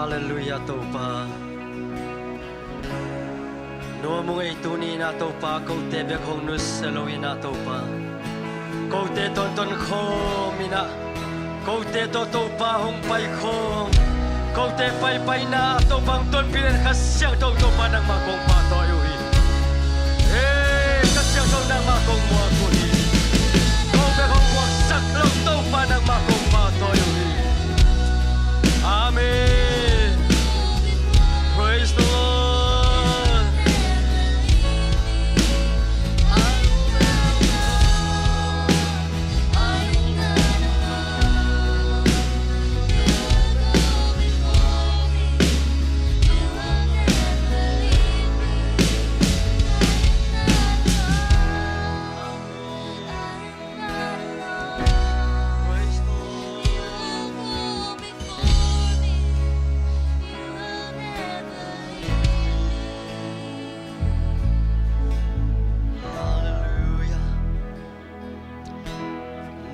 Hallelujah topa. No mong ituni na topa kau te bek hong nus selowi na topa. Kau te tonton ko mina. Kau te topa hong pai ko. Kau te pai na topang ton pilen kasyang topa nang makong patoyuhi. Kasyang nang makong muakuhi. Kau bek hong waksak long topa nang makong patoyuhi. Amen. Praise the Lord.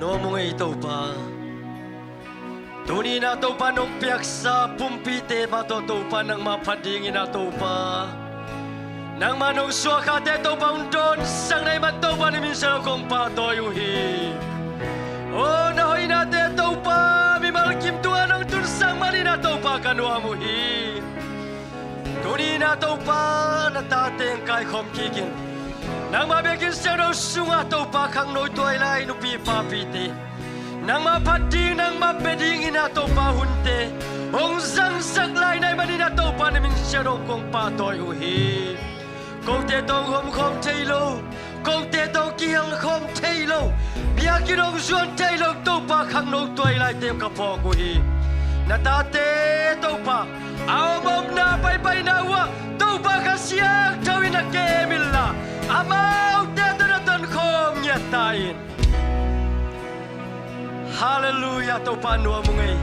No mong ito pa Tuni na to pa nung piyaksa Pumpite matoto pa nang mapadingin na to pa Nang manong suwakate to pa undon Sang na iman to pa ni minsan akong patoyuhi O nahoy na te to pa Mimalkim tuwa ng tunsang mali na to pa kanuamuhi Tuni na to pa Natateng kay komkikin Nang mabigin siya no sunga to pa kang no tuay lai no pipapiti Nang mapading nang mabeding ina to pa hunte Ong sang saklay na iman ina to pa namin siya no kong patoy uhi Kong te tong hom kom taylo Kong te tong kiyang kom taylo Biyakin ong suan taylo to pa kang no tuay lai tayong kapong uhi Natate to pa Aomom na pay nawa To pa kasiyang tawin na kemila Amaw teto na ton kom nyatain Hallelujah to pa nuwa mungay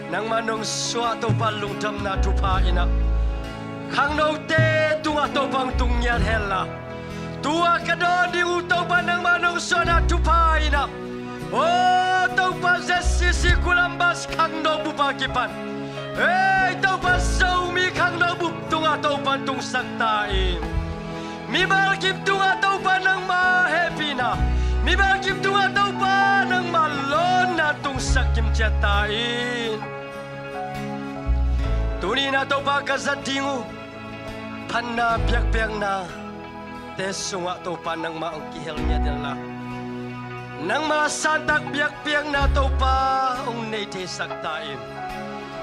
Nang manong suwa to pa lungdam na tupain na Kang no te tunga to pang tungyan hela Tuwa ka doon di utaw pa nang manong suwa na tupain na Oh to pa sisi kulambas kang no bupakipan to pa saumi kang no buptunga to pa tung saktain Mibalkim tunga tau pa ng ma-happy na Mibalkim tunga tau pa ng malon na tung sakim tiyatain Tuni na tau pa kasadingo Pan na biyak-biyak na Tesunga tau pa ng maangkihel niya dila Nang masantak biyak-biyak na tau pa Ong nete saktain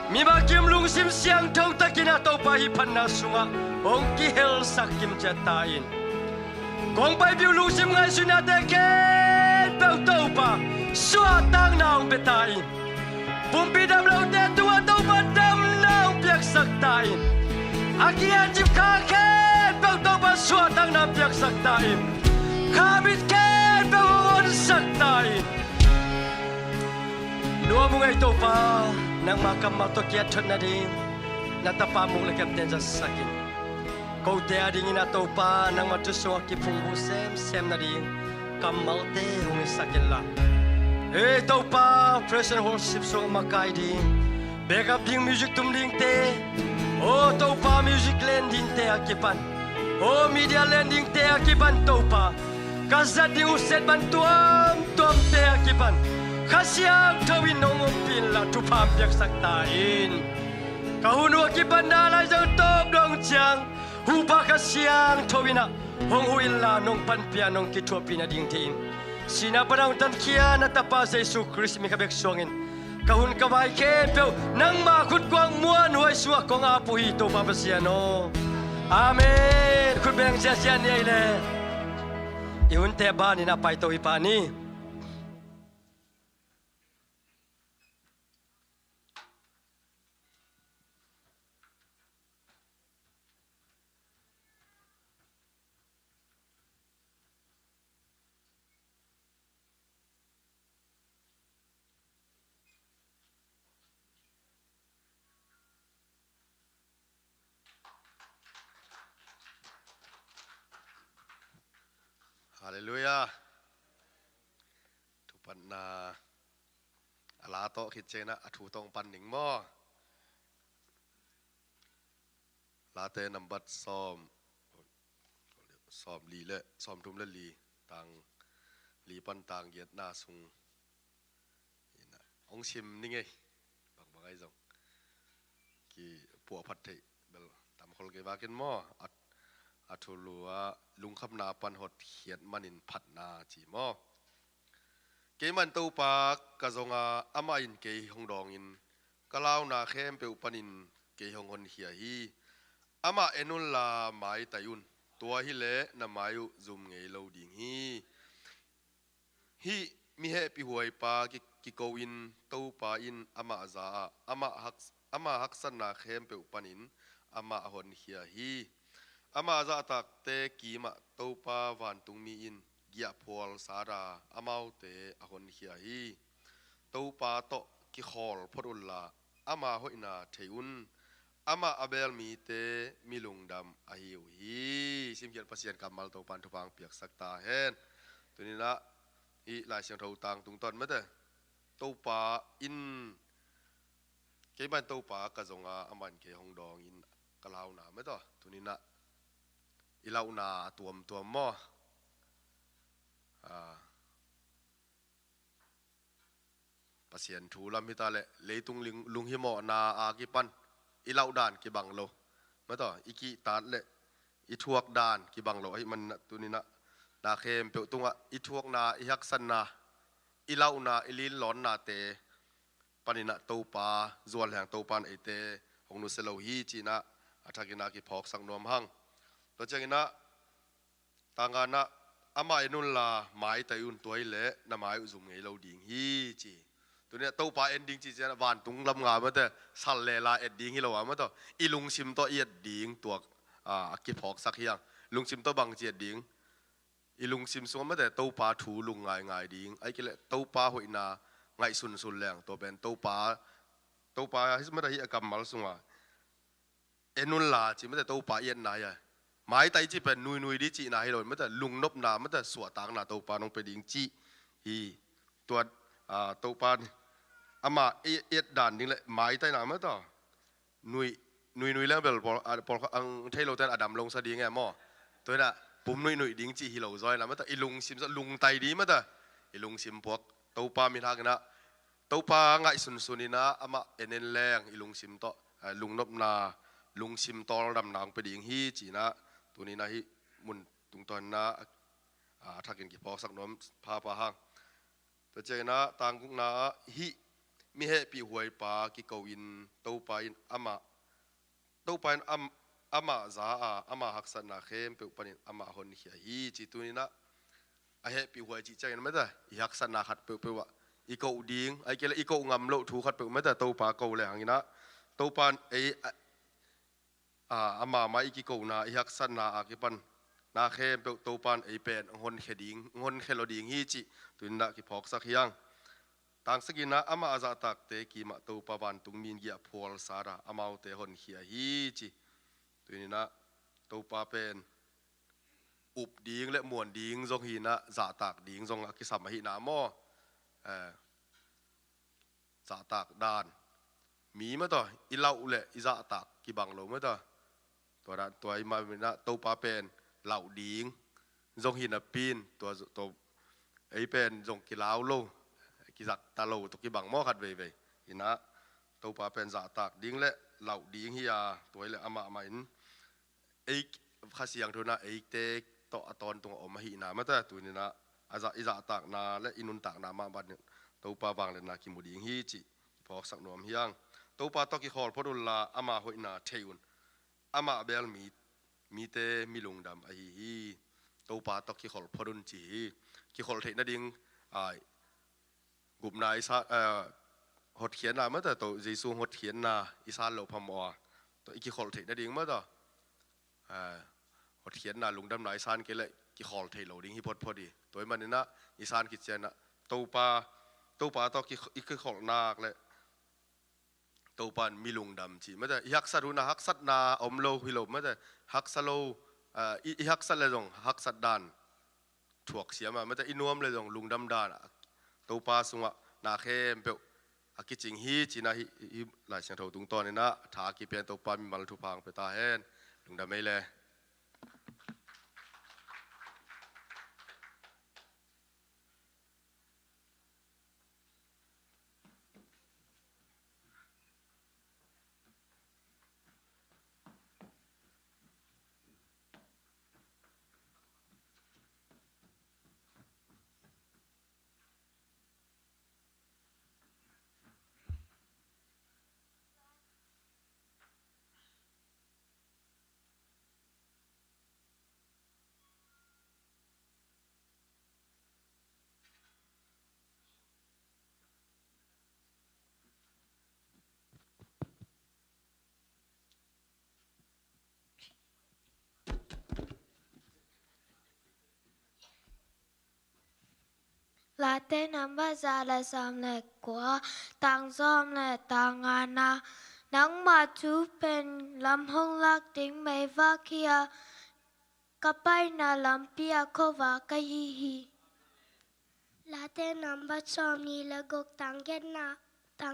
Mibalkim lungsim siyang tau takina tau pa hipan na sunga Ong kihel sakim jatain Kung pa'y biulusim ngay sunateket Pau tau pa Suatang naong betain Pumpidam lau tetua tau pa dam naong piyak saktain Aking anjip kaket Pau tau pa suatang naong piyak saktain Kabit ket Pau on saktain Nuwa mo ngay tau pa Nang makamatokiat na din Natapamong lakam din sa sakin Kau te adingin ato pa nang matusong akipong busem na rin kamal te hong isakila. Tau pa present worship song makai din. Backup ding music tumling te. Tau pa music landing te akipan. Media landing te akipan tau pa. Kasat ding uset bantuam tuam te akipan. Kasyang tawin nong umpin la tupam piak saktain. Kahunu akipan nalay sang top dong tiang. Hupa kasyang tawina Hong huila nung panpia nung kitwa pinadingtiin Sinapanang tankia na tapa sa Isu Christ mikabek songin Kahun kawai kepyo Nang makut kuang muan huay suwa kong apu hito papasiano Amen Kulbeng siya niya ile Iun teba ni napay to ipani Haleluya. Tupan na alato kitse na atutong paning mo. ลาเตนัมบัดซ้อมลีและซ้อมทุ่มและลีต่างลีปันต่างเยียดหน้าซุงองชิมนี่ไงบางไอ้จงกี่ปัวพัดเทเบลตามคนเก็บว่ากินหม้ออัทุลัวลุงคำนาปันหดเขียนมันินผัดนาจีหม้อเกมันตูปากกะจงอามาอินเกยหงดองอินกะลาวนาเข้มเปอุปนินเกยหงคนเหียฮีอามาเอนุลลาไม้ตายุนตัวฮิเละนามายุซุมเงยโลดิงฮีมีเหปิหวยปากิโกอินตูปาอินอามาซาอามาฮักสันนาเข้มเปอุปนินอามาหนเหียฮีอามาซาตักเตกีมาตูปาวันตุงมีอินกียพอลสาราอามาวเตอหนเฮียฮีตูปาโตกิขอลพดุลลาอามาหอยนาเทอุนอามาอเบลมีเตมิลุงดำอาฮิวฮีซิมเกียนปัสยันกำมัลตูปันทุพังเปียกสักตาเฮนตัวนี้ละอีลายเสียงเท่าต่างตุงตอนไม่ได้ตูปาอินเกี่ยบันตูปากระจงอามันเกี่ยหงดองอินกะลาวนาไม่ต่อตัวนี้ละอีลาวนาตัวหม้อปัสยันทูลามิตาเลตุงลุงฮิโมนาอากิปันอีลาวดานกิบังโลไม่ต่ออีกิตาเลอีทวกดานกิบังโลไอ้มันตัวนี้นะนาเข้มเปียวตุงอีทวกนาอีฮักสันนาอีลาวนาอีลินหลอนนาเตปานินะตูปาจวนแห่งตูปันไอเตหงนุเซโลฮีจีนะอัฐกินากิพอกสังนวมหังตัวเจงินะต่างกันนะอามาเอนุลลาหมายแต่ยุนตัวเละน้ำหมายอุซุมไงเราดิ่งฮีจีตัวเนี้ยตูปาเอนดิ้งจีเจนะวันตุงลำงามาแต่สัลเลลาเอ็ดดิ้งฮิโลวะมาต่ออีลุงชิมตัวเอียดดิ้งตัวกิพอกสักอย่างลุงชิมตัวบังเจียดดิ้งอีลุงชิมสวมมาแต่ตูปาถูลุงง่ายดิ้งไอ้กิเลตูปาหอยนาไงสุนแรงตัวเป็นตูปาฮิสมาได้ฮิอกรรมมาลสุงว่าเอนุลลาจีมาแต่ตูปาเอียนนายหมายไตจีเป็นนุยดิจีนาฮิโลมาแต่ลุงนบนามาแต่สวดต่างนาตูปานงไปดิ้งจีฮีตัวตูปาอามาเอียดด่านดิ้งเลยหมายไตนามาต่อนุยแล้วเบลพออังเทโลเตนอดัมลงสดีไงหม้อตัวน่ะปุ่มนุยดิ้งจีฮิโลซอยนะมาแต่อีลุงซิมลุงไตดีมาแต่อีลุงซิมพวกตูปามีทางนะตูปาง่ายสุนนะอามาเอ็นแรงอีลุงซิมโตลุงนบนาลุงซิมโตดำนางไปดิ้งฮีจีนะตัวนี้นะฮิมุนตุงตอนนะถ้ากินกี่พอสักน้ำพาปะหังแต่เจนะต่างกุนะฮิมีเหตุปีหวยปากิโกวินตูปาอินอามาซาอามาฮักษณะเข้มเปิดปนินอามาหนเหียฮีจีตัวนี้นะเหตุปีหวยจีเจนะไม่ได้ฮักษณะขัดเปิดว่าอีโกดิ้งไอ้เกล้อีโกงำโลถูขัดเปิดไม่ได้ตูปาโกเลยหังนะตูปาอามาไม่กิโกนาอิฮักสันนาอากิปันนาเข้มเปตูปันไอเป็นงอนเขดิงงอนเขลดิงฮีจิตุนนักกิพอกสักยังต่างสกินะอามาอาซาตักเตกิมาตูปวันตุงมินเกียพอลสาระอามาเตหอนเขียฮีจิตุนนะตูปาเป็นอุบดิงและมวนดิงทรงหินะซาตักดิงทรงอกิสัมหินามอซาตักดานมีมั้ยต่ออิลาอุเลอิซาตักกิบังโลมั้ยต่อตัวไอ้มาเป็นตูปาเป็นเหล่าดิ้งทรงหินปีนตัวไอ้เป็นทรงกิลาวโลกิจักตาโลตัวกิบังหม้อขัดเว่ยหินะตูปาเป็นซาตักดิ้งและเหล่าดิ้งฮิยาตัวไอ้เลยอามาอินไอ้ข้าเสียงทุนนะไอ้เตะต่อตอนตรงออกมาหินามาแต่ตัวนี้นะอาซาอิซาตักนาและอินุนตักนามาบัดเนี่ยตูปาบางเลยนาคิมุดิ้งฮิจิพอสักหน่วมยังตูปาตอกิขอลพอดุลลาอามาหอยนาเทยุนอามาเบลมีเตมิลุงดำไอฮีตูปาตอกิขอลพอดุนจีกิขอลเทนดิ่งกุบนายซาหดเขียนนาเมื่อแต่ตัวเยซูหดเขียนนาอิสานโลพมอตัวอีกิขอลเทนดิ่งเมื่อต่อหดเขียนนาลุงดำนายซานเกลกิขอลเทโลดิ่งฮิพอดพอดีตัวมันนี่นะอิสานกิจเจนะตูปาตอกิอีกิขอลนากเลยตูปันมีลุงดำจีไม่แต่ฮักสัตรุนะฮักสัตนาอมโลฮิโลไม่แต่ฮักสโลฮักสัตเลยจงฮักสัตดานถ่วงเสียมาไม่แต่อินวมเลยจงลุงดำดานตูปาสุงะนาเข้มเปลอากิจิงฮีจีนะฮิหลายเสียงเท่าตุงตอนนี่นะถากิเปียนตูปามีมัลทุพังไปตาเฮน ลุงดำไม่เลย là tên nắm bắt ra là xóm lệ của tàng xóm lệ tàng ngana nắng mà chú bên làm hông lạc tiếng mây và kia cặp bay na làm bia khô và cái hi hi là tên nắm bắt xóm ni là gốc tàng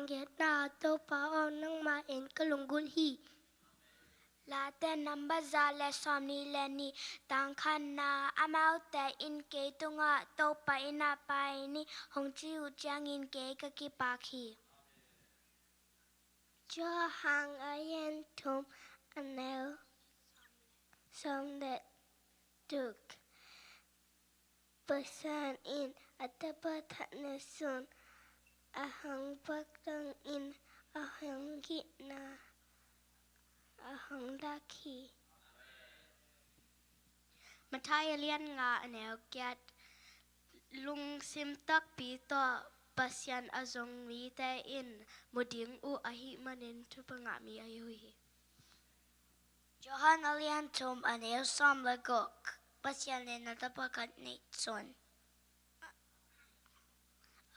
ghét na tô pa on nắng mà en cái lùng gul hi là tên nắm bắt ra là xóm ni là ni tàng khăn na amau te in kế tung à tô pa ina pa ni hong chiu chang in kế cái kỳ pa khi cho hàng ayen thum anel xóm lệ được pesan in atapa thane sun ahang bakdang in ahang gitna ahang daki Matai lian nga anel kiat lung sim tak pi to pasyan azong mi te in muding u ahi manin tu panga mi ayuhi Johan alian tum anel som lagok pasyan ne natapakat ni son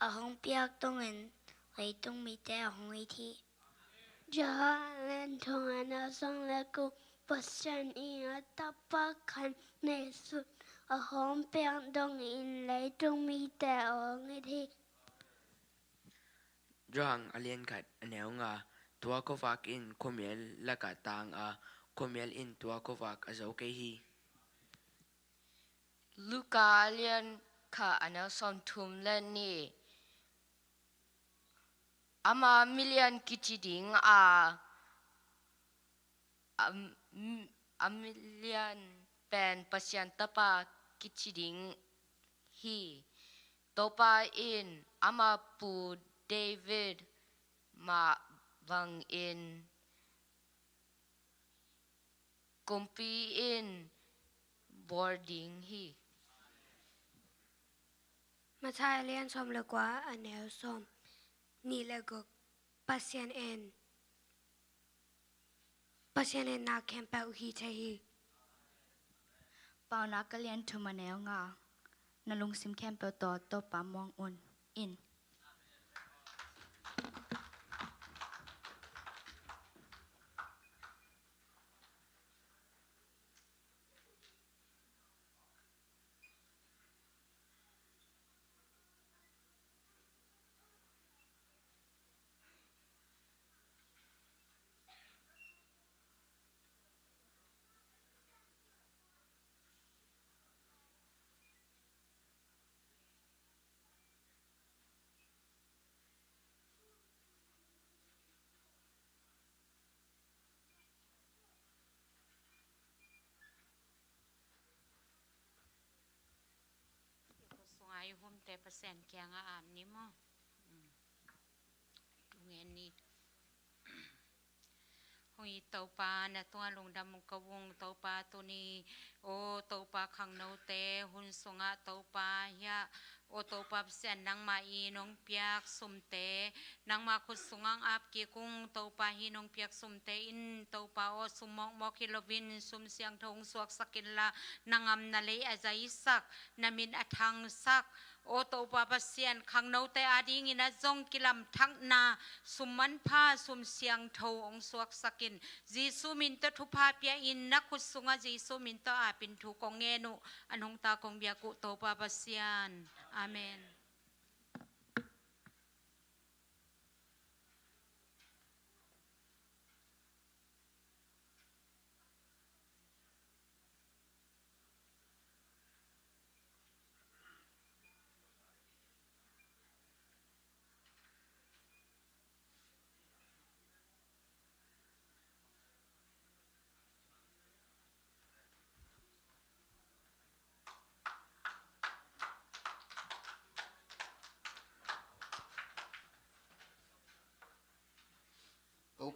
ahong piak tongin leitung mi te ahong iti Johan alian tum anel som lagok pasyan in natapakat ni son ahong piak tongin leitung mi te ahong iti Johang alien kat aneu nga tua ko vak in komiel laka tang a komiel in tua ko vak azo ke hi Luka alien ka anel som tum len ni ama million kichiding a million pen pasyan tapa kichiding hi topa in ama pu David ma vang in kumpi in boarding hi Matai lian som le kwa anel som ni le gok pasyan en na kempa uhi te hi Pau na ka lian tu maneo nga na lung sim kem pe to pa mong un in Sungai hum te pasen kia nga am ni mo. Tungen ni. Hui tau pa na tua lung dam mong kawung tau pa tu ni o tau pa khang nau te hun sunga tau pa ya o tau pa pasen nang ma i nong piak sum te nang ma khut sungang ap ki kung tau pa hi nong piak sum te in tau pa o sumong mo kilovin sum siang thong suak sakin la nangam na le azai sak namin athang sak o to pa pasien khang no te ading ina zong kilam thang na summan pha sum siang tho ong suak sakin jisu min to thu pha pia in na khut sunga jisu min to a pin thu kong nge nu anong ta kong bia ku to pa pasien amen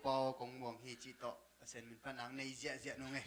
เปาของหม่วงฮีจิโตเส้นมันผนังในเจียนงไง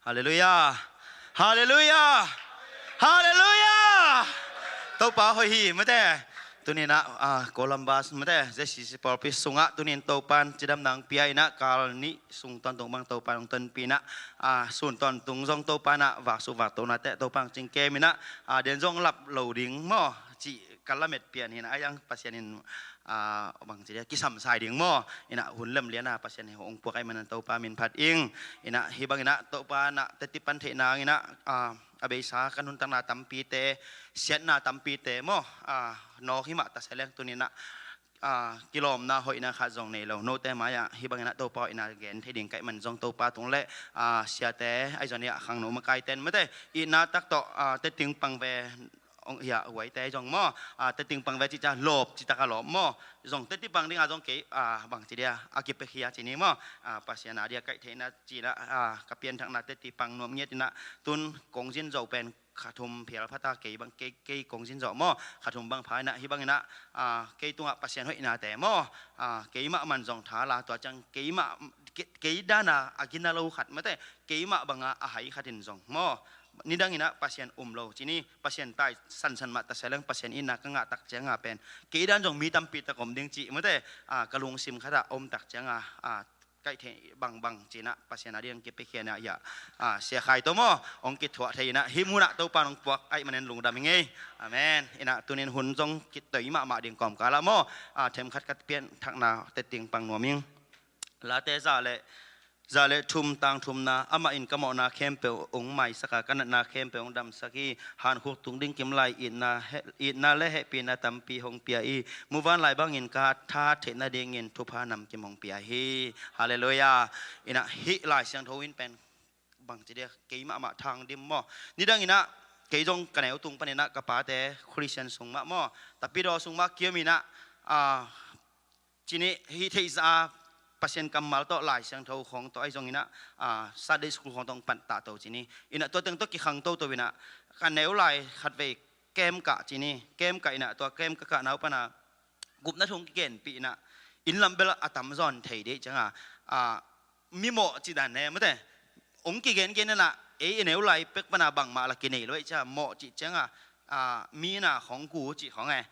ฮาเลลูยาฮาเลลูยาฮาเลลูยาเต้าป่าหอยไม่ได้ตัวนี้นะโคลัมบัสไม่ได้เจสซี่พอลพิสุงะตัวนี้เต้าปันจีดำนางพิายนะกาลนี้สุงตอนตรงบางเต้าปันตรงต้นปีนะส่วนตอนตรงจงเต้าปันนะวักสุวักตัวนั้นแต่เต้าปังจิงเกมินะเดินจงหลับเหลาดิ่งหม้อจีกัลละเม็ดเปลี่ยนนี่นะยังปัสยานินบางทีเดียกิสัมสายดิ่งหม้ออินะหุ่นเล่มเลี้ยนะปัสยานินองค์พวกไอ้มันเต้าปันมินพัดอิงอินะฮิบังอินะเต้าปันนะเตติปันเทนางอินะอาเบสากันหุนตังนาตัมปีเตเสียนาตัมปีเตโมนอหิมะตัสเลงตัวนี้นะกิโลมนาหอยนะขาจงในเราโนเตมายะฮิบังนะตัวปออินาเกนที่ดิ่งไก่มันจงตัวปาตรงเละเสียเตไอจอนี้ขังหนูมาไกลเต้นไม่ได้อินาตักโตเตติงปังเวองเหี่ยไว้แต่จงหม้อเตติงปังเวจิตาหลบจิตากะหลบหม้อจงเตติปังดิ่งจงเกยบางทีเดียอากิเปขียจีนี้หม้อปัสยานาเดียไก่เทนะจีนะกับเปียนทางนาเตติปังนวมเงียจีนะตุนกงจินเจ้าเป็นขาทุมเพียรพัตตาเกยบางเกยกงจินเจ้าหม้อขาทุมบางพายนะฮิบังนะเกยตัวปัสยานหอยนาแต่หม้อเกยมะมันจงท้าลาตัวจังเกยมะเกยด้านาอากินาโลขัดไม่ได้เกยมะบางอาหายขัดินจงหม้อนี่ดังอินะpasien lo cini pasien tai san mata seleng pasien ina kanga tak jenga pen keidan jong mi tampi ta kom ding chi mate kalung sim khata tak jenga kai the bang cina pasien adiang ke pekiana ya sia khai to mo ong ki thwa theina himuna to pa ong puak ai manen lung dam nge amen ina tunin hun jong ki toi ma ding kom kala mo them khat kat pian thak na te ting pang noming la te za le zale thum tang thum na ama in kamo na kempe ong mai saka kan na kempe ong dam saki han hu tung ding kim lai in na le he pi na tam pi hong pia i muwan lai bang in ka tha the na ding in thu pha nam kim hong pia hi hallelujah ina hi lai siang thowin pen bang chi de ke ma thang dim mo ni dang ina ke jong kaneu tung panena ka pa te christian sung ma mo tapi do sung ma kiam ina chini hi theisa pasien kamal to lai siang tho khong to ai jong ina Sunday school khong tong pan ta to chini ina to teng to ki khang to ina kan neu lai khat ve kem ka chini kem ka ina to kem ka nau pana gup na thong ken pi ina in lambel atam zon thei de changa mi mo chi dan ne mate ong ki gen na e neu lai pek pana bang ma la ki nei loi cha mo chi changa mi na khong ku chi khong ai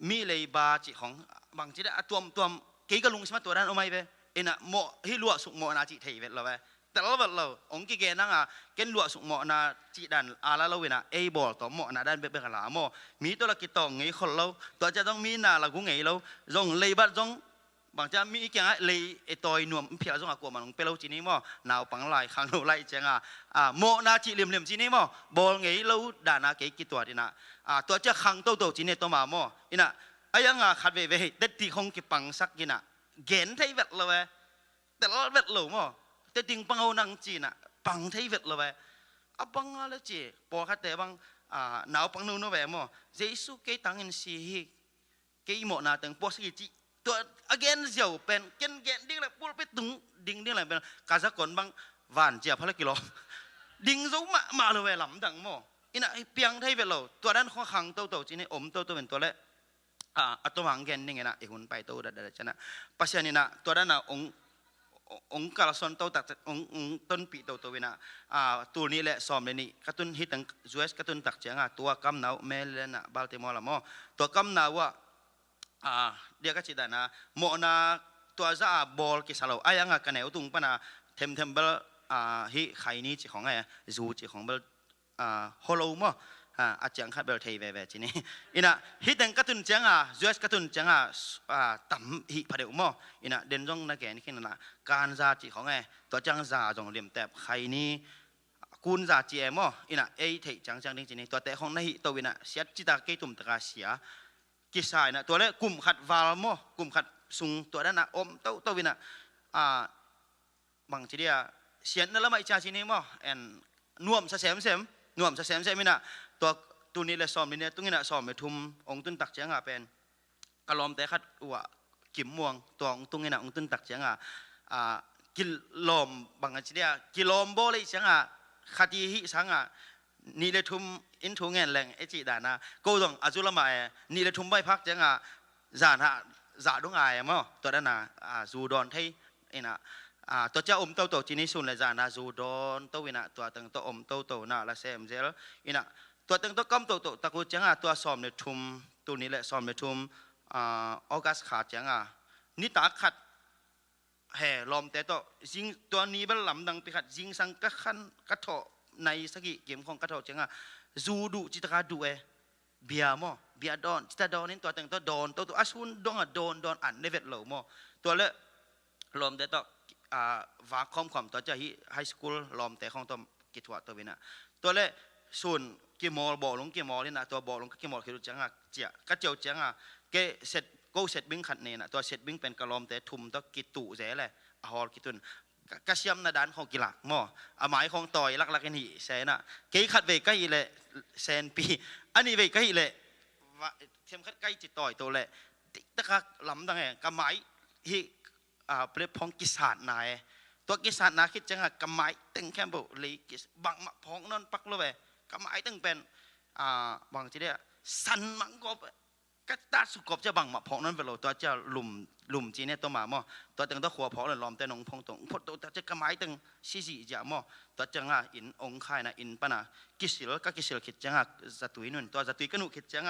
mi lei ba chi khong bang chi da tuam ke ka lung sma to dan o mai ve ina mo hi lua suk mo na chi thei vet lo veแต่ละวันเราองค์กิเกนังเกณฑ์ลวกสุกหมอนาจีดันอาลาเราเวนะเอบอลต่อหมอนาด้านเบเบกลาหมอมีตัวละกิตองไงคนเราตัวจะต้องมีนาละกูไงเราจงเลยบัดจงบางจะมีเกี่ยงเลยไอตอยนวมเพียรจงอากลัวมันเปเราจีนี้หมอหนาวปังลายขังเราไล่เจงหมอนาจีเหลี่ยมจีนี้หมอบอลไงเราด่านาเกกิตัวดีนะตัวจะขังโตจีนี้ตัวมาหมออินะไอ้ยังขัดเวเด็ดที่คงกิปังสักกินะเกณฑ์ไทยเวทเราเว้แต่ละเวทเราหมอแต่ดิ่งปังเอานังจีน่ะปังไทยเวทเลยเว้ยปังอะไรจีพอคัดแต่บังหนาวปังนู่นเว้ยมั้งเจสุเกตังอินซีฮีเกยหมอนาตังพอสกิจีตัว again เจ้าเป็นเกณฑ์ดิ่งเลยพูดไปตึงดิ่งเลยเป็นกาซากอนบังหวานเจียบพลักกิโลดิ่งซูมาเลยเว้ยลำดังมั้งอินะเปียงไทยเวทเราตัวนั้นข้อขังโตจีนี่อมโตเป็นตัวเละตัวหางเกณฑ์นี่ไงนะอีกคนไปโตได้ชนะปัจจุบันนี่นะตัวนั้นนะองค์กาลส่วนโตตักองค์ต้นปีโตวินะตัวนี้แหละสอมเลยนี่กระตุ้นฮิตังจูเอสกระตุ้นตักเจียงตัวกำนาวเมลนะบาลติมอร์ละมอตัวกำนาวว่าเดียกจิตานะโมนาตัวจะบอลกิสาโลไอ้ยังกันแนวตุงปนะเทมเบลฮิไข่นี้จีของไงจูจีของเบลฮอลโลมออาจารย์ขัดเบลเทย์เวจีนี่อินะฮิตังกระตุ้นเจียงจูเอสกระตุ้นเจียงต่ำฮิพาเดวมออินะเด่นจงนักแก่นี่ขึ้นนะการซาจีของไงตัวจังซาจงเหลี่ยมแตบไข่นี้กุนซาจีเอมออินะเอเทจังดิ้งจีนี่ตัวแต่ของนายตัววินะเสียจิตาเกตุ่มตะกาเสียกิสายนะตัวเล็กกลุ่มขัดวาลมอกลุ่มขัดซุงตัวนั้นนะอมตัววินะบางทีเดียเสียนนั่นละไม่จ่าจีนี่มอแอนนวมเสมนวมเสมมินะตัวนี้เลยซ้อมนี่ตรงนี้นะซ้อมไปทุ่มองตุนตักเจียงเป็นกระลอมแต่ขัดว่ากิมม่วงตัวองตุงนี้นะองตุนตักเจียงกิลอมบางทีเดียกิลอมโบเลยเจียงขัดยี่สังนี่เลยทุ่มอินทุ่งเงินแรงไอจีดานะกูต้องอาจุลมานี่เลยทุ่มใบพักเจียงจานดงไอ้มั้งตัวนั้นนะจูดอนไทยไอ้นะ ตัวเจ้าอมเต้าจีนี่สุนเลยจานาจูดอนตัววินะตัวตึงตัวอมเต้าน่ะละเซมเจลอินะตัวตึงตัวก้มเต้าตะกูจังตัวซ้อมในทุ่มตัวนี้แหละซ้อมในทุ่มออกัสขาดจังนี่ตาขัดแห่ลมแต่ตัวจิงตัวนี้เป็นลำดังไปขัดจิงสังกะขันกระโถในสกิเกมของกระโถจังจูดูจิตรการดูเบียร์มอเบียร์ดอนจิตรดอนนี่ตัวตึงตัวดอนตัวอาชุนดองโดนอันในเวทเหล่ามอตัวเละลมแต่ตัววาคอมความตัวเจ้าไฮสคูลลอมแต่ของตัวกิจวัตรตัววินะตัวเล่ส่วนกิมอลบอกลงกิมอลนี่นะตัวบอกลงกิมอลคือจังเจ้าก็เจ้าจังเกเสร็จกูเสร็จบิ้งขัดเนี่ยนะตัวเสร็จบิ้งเป็นกระลอมแต่ทุ่มตัวกิตุเสเลยฮอลกิตุนกระเชียมนาดานของกีฬาหม้อหมายของต่อยลักกันหีเสนะเกขัดเวกใกล้เลยเซนปีอันนี้เวกใกล้เลยเทียมขัดใกล้จิตต่อยตัวเลยตะกักลำดังไงกระหมายที่เปรียบพองกิสานนายตัวกิสานนาคิดจังกำไม้ตึงแค่บุลีกิสบังมาพองนั่นปักเลยกำไม้ตึงเป็นบางทีเดียสันมังกบก็ตัดสุกบจะบังมาพองนั่นเป็นโลตัวจะลุมจีเนี่ยตัวหมาหม้อตัวตึงตัวขัวพองเลยล้อมแต่นงพองตรงพอตัวจะกำไม้ตึงสี่จะหม้อตัวจังอินองค์ไข่นะอินปะนะกิสิลก็กิสิลคิดจังจะตุยนุ่นตัวจะตุยก็หนุคิดจัง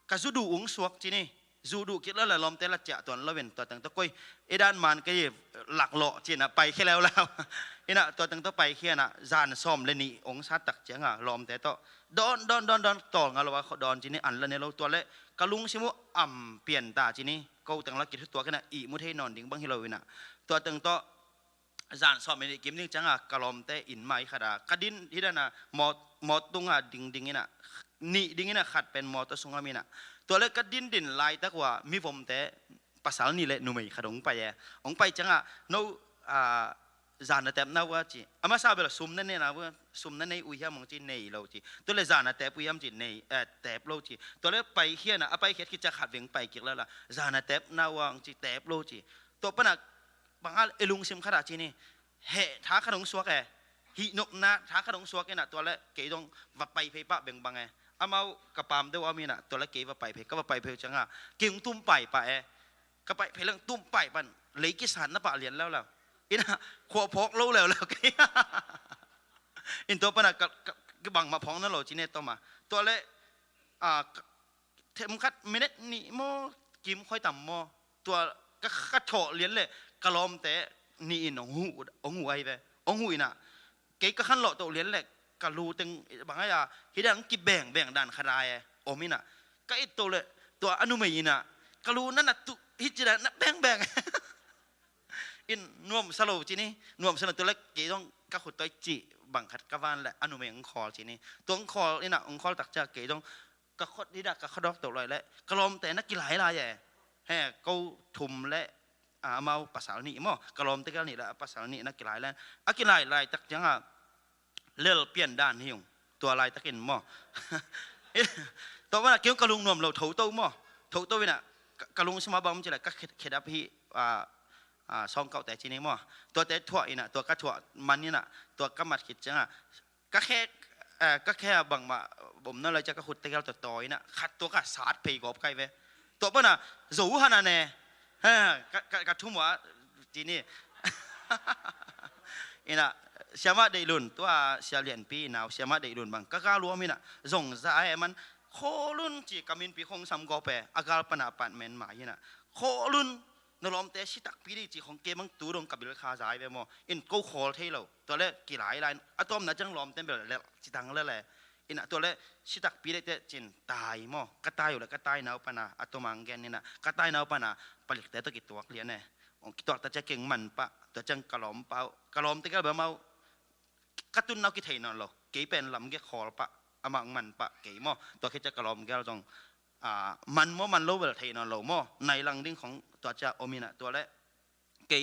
ก็สุดูองค์สวกจีนี่จูดูคิดแล้วละลมแต่ละเจ้าตัวละเว้นตัวตั้งตัวก้อยไอ้ด้านมันก็ยิ่งหลักหล่อจีน่ะไปแค่แล้วไอ้น่ะตัวตั้งตัวไปแค่น่ะจานซ้อมเลยนี่องศาตักเจ้าลมแต่ตัวดอนต่องาเราว่าดอนจีนี่อันละเนี่ยเราตัวเละกะลุงชิมุเปลี่ยนตาจีนี่ก็ตั้งละกิจตัวกันน่ะอีมุทให้นอนดิ่งบางทีเราวินะตัวตั้งตัวจานซ้อมในเกมนี้จังกะลมแต่อินไม้ขดากระดินที่นั่นน่ะมอตุงดิ่งนี่น่ะนี่ดิ่งนี่น่ะขัดเป็นมอตัวสุงามีน่ะตัวเล็กก็ดินลายตะกว่ามีผมแต่ภาษานี่แหละหนุ่มขดงไปองไปจังนู้จานแต่น่าว่าจีอามาซาเบลซุ่มนั่นเนี่ยนะว่าซุ่มนั่นในอุยามองจีในเราจีตัวเล็กจานแต่อุยามจีในแต่เราจีตัวเล็กไปเขียนไปเขียนคิดจะขัดเวียงไปเกี่ยวแล้วล่ะจานแต่น่าว่าจีแต่เราจีตัวปนักบางอันเอลุงซิมขนาดจีนี่เฮท้าขดงสวกฮินกนาท้าขดงสวกเนี่ยนะตัวเล็กเกยต้องวัดไปเพย์ปะเบ่งบางอามากับปามด้วยว่ามีน่ะตัวละเกว่าไปเพก็ว่าไปเพจังเก่งตุ้มไปก็ไปเพเรื่องตุ้มไปปันเลยกิสานนับปะเรียนแล้วอินะขวบพกรู้แล้วกี่อินตัวปนักก็บังมาพองนั่นหรอจีเนตตัวมาตัวเละเทมคัดเมเนตนี่โมกิมค่อยต่ำโมตัวก็คัดโฉเรียนเลยกระลอมแต่นี่อินองหูไอ้ไปองหูอินะเก๋ก็ขั้นหล่อตัวเรียนเลยกะรูตึงบางอย่างที่ดังกิแบ่งด่านขดายโอมินะก็ไอตัวเลยตัวอนุมัยนะกะรูนั่นน่ะตุฮิจระนั่นแบ่งอินนวมสโลจีนี่นวมสโลตัวเล็กกี่ต้องกะขุดตัวจีบังคัดกะวันแหละอนุมัยองคอจีนี่ตัวองคอนี่นะองคอตักจากกี่ต้องกะขดที่ดักกะขดอกตัวลอยและกะลมแต่นักกีฬาอะไรแห่กูทุ่มและมาภาษาหนีมั้งกะลมแต่ก็นี่แหละภาษาหนีนักกีฬาแล้วนักกีฬาอะไรตักจังเลื่อนเปลี่ยนด้านหิวตัวลายตะกินหม้อตัวว่าเกี่ยวกับลุงนวมเราถูตัวหม้อถูตัววินะกะลุงสมาบอมจะอะไรก็เขดับพี่ซองเก่าแต่จีนี่หม้อตัวแต่ถั่วอีน่ะตัวกระถั่วมันนี่น่ะตัวกระมัดขิดจังก็แค่บังมาผมนั่นเลยจะกระขุดตะเกียบตัวต่อยน่ะขัดตัวกระสาดเพย์กอบไก่เว้ตัวป่ะน่ะสูขนาดไหนกระทุ่มว่าจีนี่อีน่ะเชื่อมาได้ลุนตัวเสียเหรียญปีนาวเชื่อมาได้ลุนบางก็การรู้มินะส่งสายมันโคลุนจีกามินปีคงสำกอเปอากาลปนาปันเมนมาอย่างน่ะโคลุนนลอมเตชิตักปีดีจีของเกมังตูดงกับบิลคาสายไปมั้งอินกูโคลเทลตัวเล็กกี่หลายอะตอมน่ะจังลอมเต็มไปเลยจิตังเลยแหละอินตัวเล็กชิตักปีได้เตจินตายมั้งก็ตายอยู่แล้วก็ตายนาวปนาอะตอมังแกนนี่น่ะก็ตายนาวปนาผลิตแต่ตัวกี่ตัวเลี้ยนเนี่ยกี่ตัวแต่จะเก่งมันปะตัวจังกะลอมเปล่ากะลอมแต่ก็แบบเมากระตุ้นเราคิดเห็นนั่นหรอเก๋เป็นลำเก๋คอปะอามังมันปะเก๋มั่วตัวคิดจะกระลอมแกเราต้องมันมั่วมันโลเวลเทนอนหรอมั่วในลังดิ้งของตัวเจ้าโอมินะตัวเละเก๋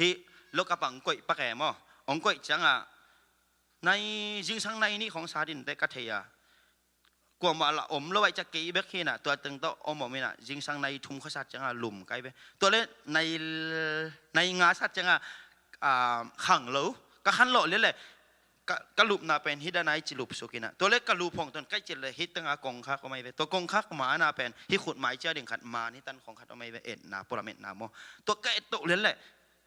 ฮิโลกะปังก๋วยปะแก่มั่วองก๋วยจังในจิงสังในนี้ของซาดินแต่กะเทียกว่ามาละอมแล้วไว้จะเก๋เบกขี้น่ะตัวตึงโตอมอมินะจิงสังในทุ่มข้าสัตจังหลุมไกไปตัวเละในงาสัตจังขังเหลวก็ขันหล่อเลยกะลุบนาเป็นฮิดานายจิลุบสุกินะตัวเล็กกะลูพงตนใกล้จิเลยฮิตตั้งกองคักก็ไม่เวตัวกองคักหมานาเป็นฮิขุดหมายเจ้าเด่งขัดมานี่ตันของขัดก็ไม่เวเอ็ดนาปรเมตนาโมตัวใกล้ตัวเล่นแหละ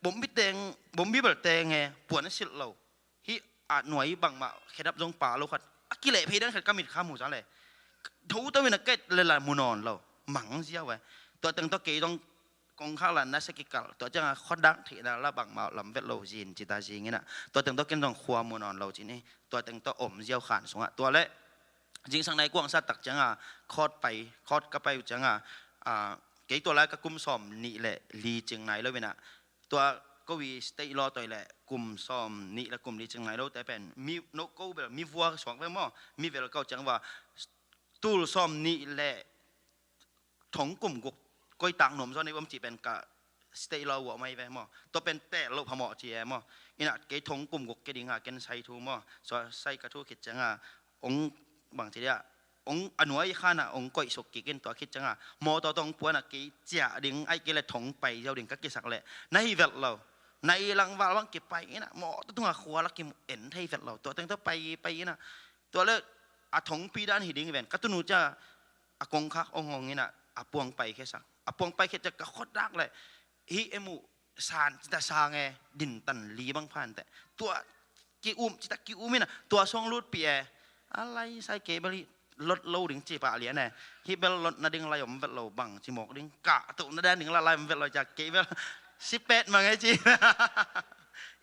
บ่มบิเตงบ่มบิเบลเตงไงปวดนั่นสิเราฮิอาหน่วยบังมาเขดับจงป่าเราขัดกิเลสเพดันขัดกมิดข้ามหมู่จ้าเลยทูตัววินาเกตเลยละมุนอนเราหมั่งเสียไว้ตัวตึงตัวเกยต้องกองข้าวหลันนัสกิกาตัวจังขอดักที่นั่นละบังมาลำเวทเราจีนจิตาจีงี้นะตัวตึงตัวเกนต้องขวามุนอนเราจีนี่ตัวตึงตัวอมเจียวขานสงะตัวเละจริงสังในกวางสัตตักจังคอดไปคอดก็ไปจังเกยตัวแรกก็กุมซ้อมนี่แหละลีจึงไหนแล้วเวนะตัวก็วีสเตย์รอตัวแหละกุมซ้อมนี่และกุมลีจึงไหนแล้วแต่เป็นมีนกก็แบบมีวัวสองไปมั่งมีเวลาเก่าจังว่าตูลซ้อมนี่แหละถงกลุ่มกุกก้อยต่างหนุ่มซ้อนในวันจีเป็นกะสเตย์รอหัวไม่ไปมั่งตัวเป็นแต่เราพมอจีแอมั่งอินะเกยถงกลุ่มกุกเกดิงาเกนไซทูมั่งส่วนไซกระทู้คิดจังองบางทีเนี่ยองอนุไอ้ข้าน่ะองก้อยสกิกินตัวคิดจังมอตัวตรงปวนเกยเจ้าดิ่งไอ้เกลถงไปเจ้าดิ่งก็กิสักแหละในเวลเราในหลังวาลวังเก็บไปนะหมอตัวขวาลักกิมเอ็นให้เวลเราตัวตั้งแต่ไปนะตัวเลิกอาถงปีด้านหิดิ่งเวนก็ตัวหนูจะอากงคักองงงี้นะอาปวงไปแค่สักอาปวงไปแค่จะกระโคดดักเลยฮิเอมูสารจิตาสางไงดินตันลีบางพันแต่ตัวกิอุมจิตากิอุมินะตัวทรงรูดเปียอะไรใส่เกบลีลดโลดิ่งจีบอะไรเนี่ยฮิเบลลดนาดิ่งอะไรผมเบลโลบังจิหมกดิ่งกะตุนาดิ่งละลายมันเบลโลจากเกบล18มาไงจี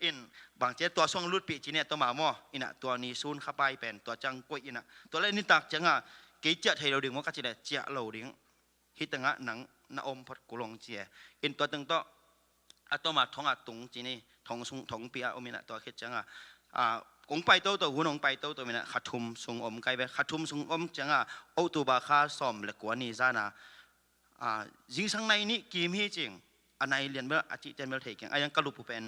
อินบางเจ้าตัวทรงรูดปีจีเนี่ยตัวหมาหม้ออินะตัวนี้ซูนเข้าไปเป็นตัวจังกวยอินะตัวเล่นนี่ตักจังเกยเจ้าไทยเราดิ่งว่าก็จะได้เจ้าเราดิ่งฮิตังหนังนาอมพัดกุลงเจียอินตัวตึงตัวตัวมาท้องตุงจีนี่ท้องซุงท้องปีอมินะตัวคิดจังกงไปตัวหุ่นงไปตัวมินะขัดทุมซุงอมไกไปขัดทุมซุงอมจังโอตูบาคาซอมเล็กกว่านี้ซานะยิงสังในนี้กีมฮีจริงอันไหนเรียนเมื่ออาทิตย์เจนเมื่อเทงยังกระลุกผู้เป็น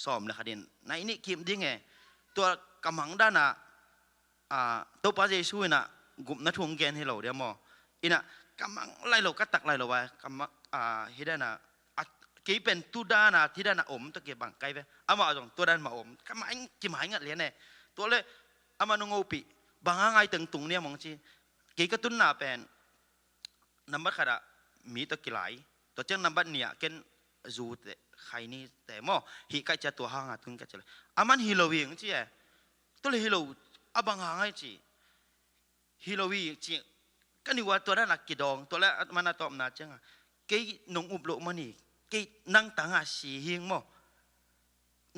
ซอมเลยค่ะดินในนี้กีมดิ้งไงตัวกำมังด้านตัวป้าเจช่วยนะกุมนัทวงเกนให้เราเดี๋ยวมออินะกำมังไล่เราก็ตักไล่เราไว้กำมังฮิดานะกีเป็นตัวด้านที่ด้านอมตัวเก็บบังไกไปอามาจงตัวด้านมาอมกำมังกีหมายงัดเลี้ยนเนี่ยตัวเลยอามานุงโอปีบางง่ายตึงตุงเนี่ยมองจีกีก็ตุ้นหน้าเป็นน้ำบัดขนาดมีตัวกี่ไหลตัวเจ้าน้ำบัดเนี่ยเกนจูแต่ใครนี่แต่หม้อฮีก็จะตัวห่างถึงก็จะเลยอามันฮิโลวีงจีตัวเลยฮิโลอาบางง่ายจีฮิโลวีจีก็นี่ว่าตัวนั้นหลักกี่ดองตัวแล้วมันน่าตอบน่าจังเกยนงอุบโลมันนี่เกยนั่งต่างสีหิงหม้อ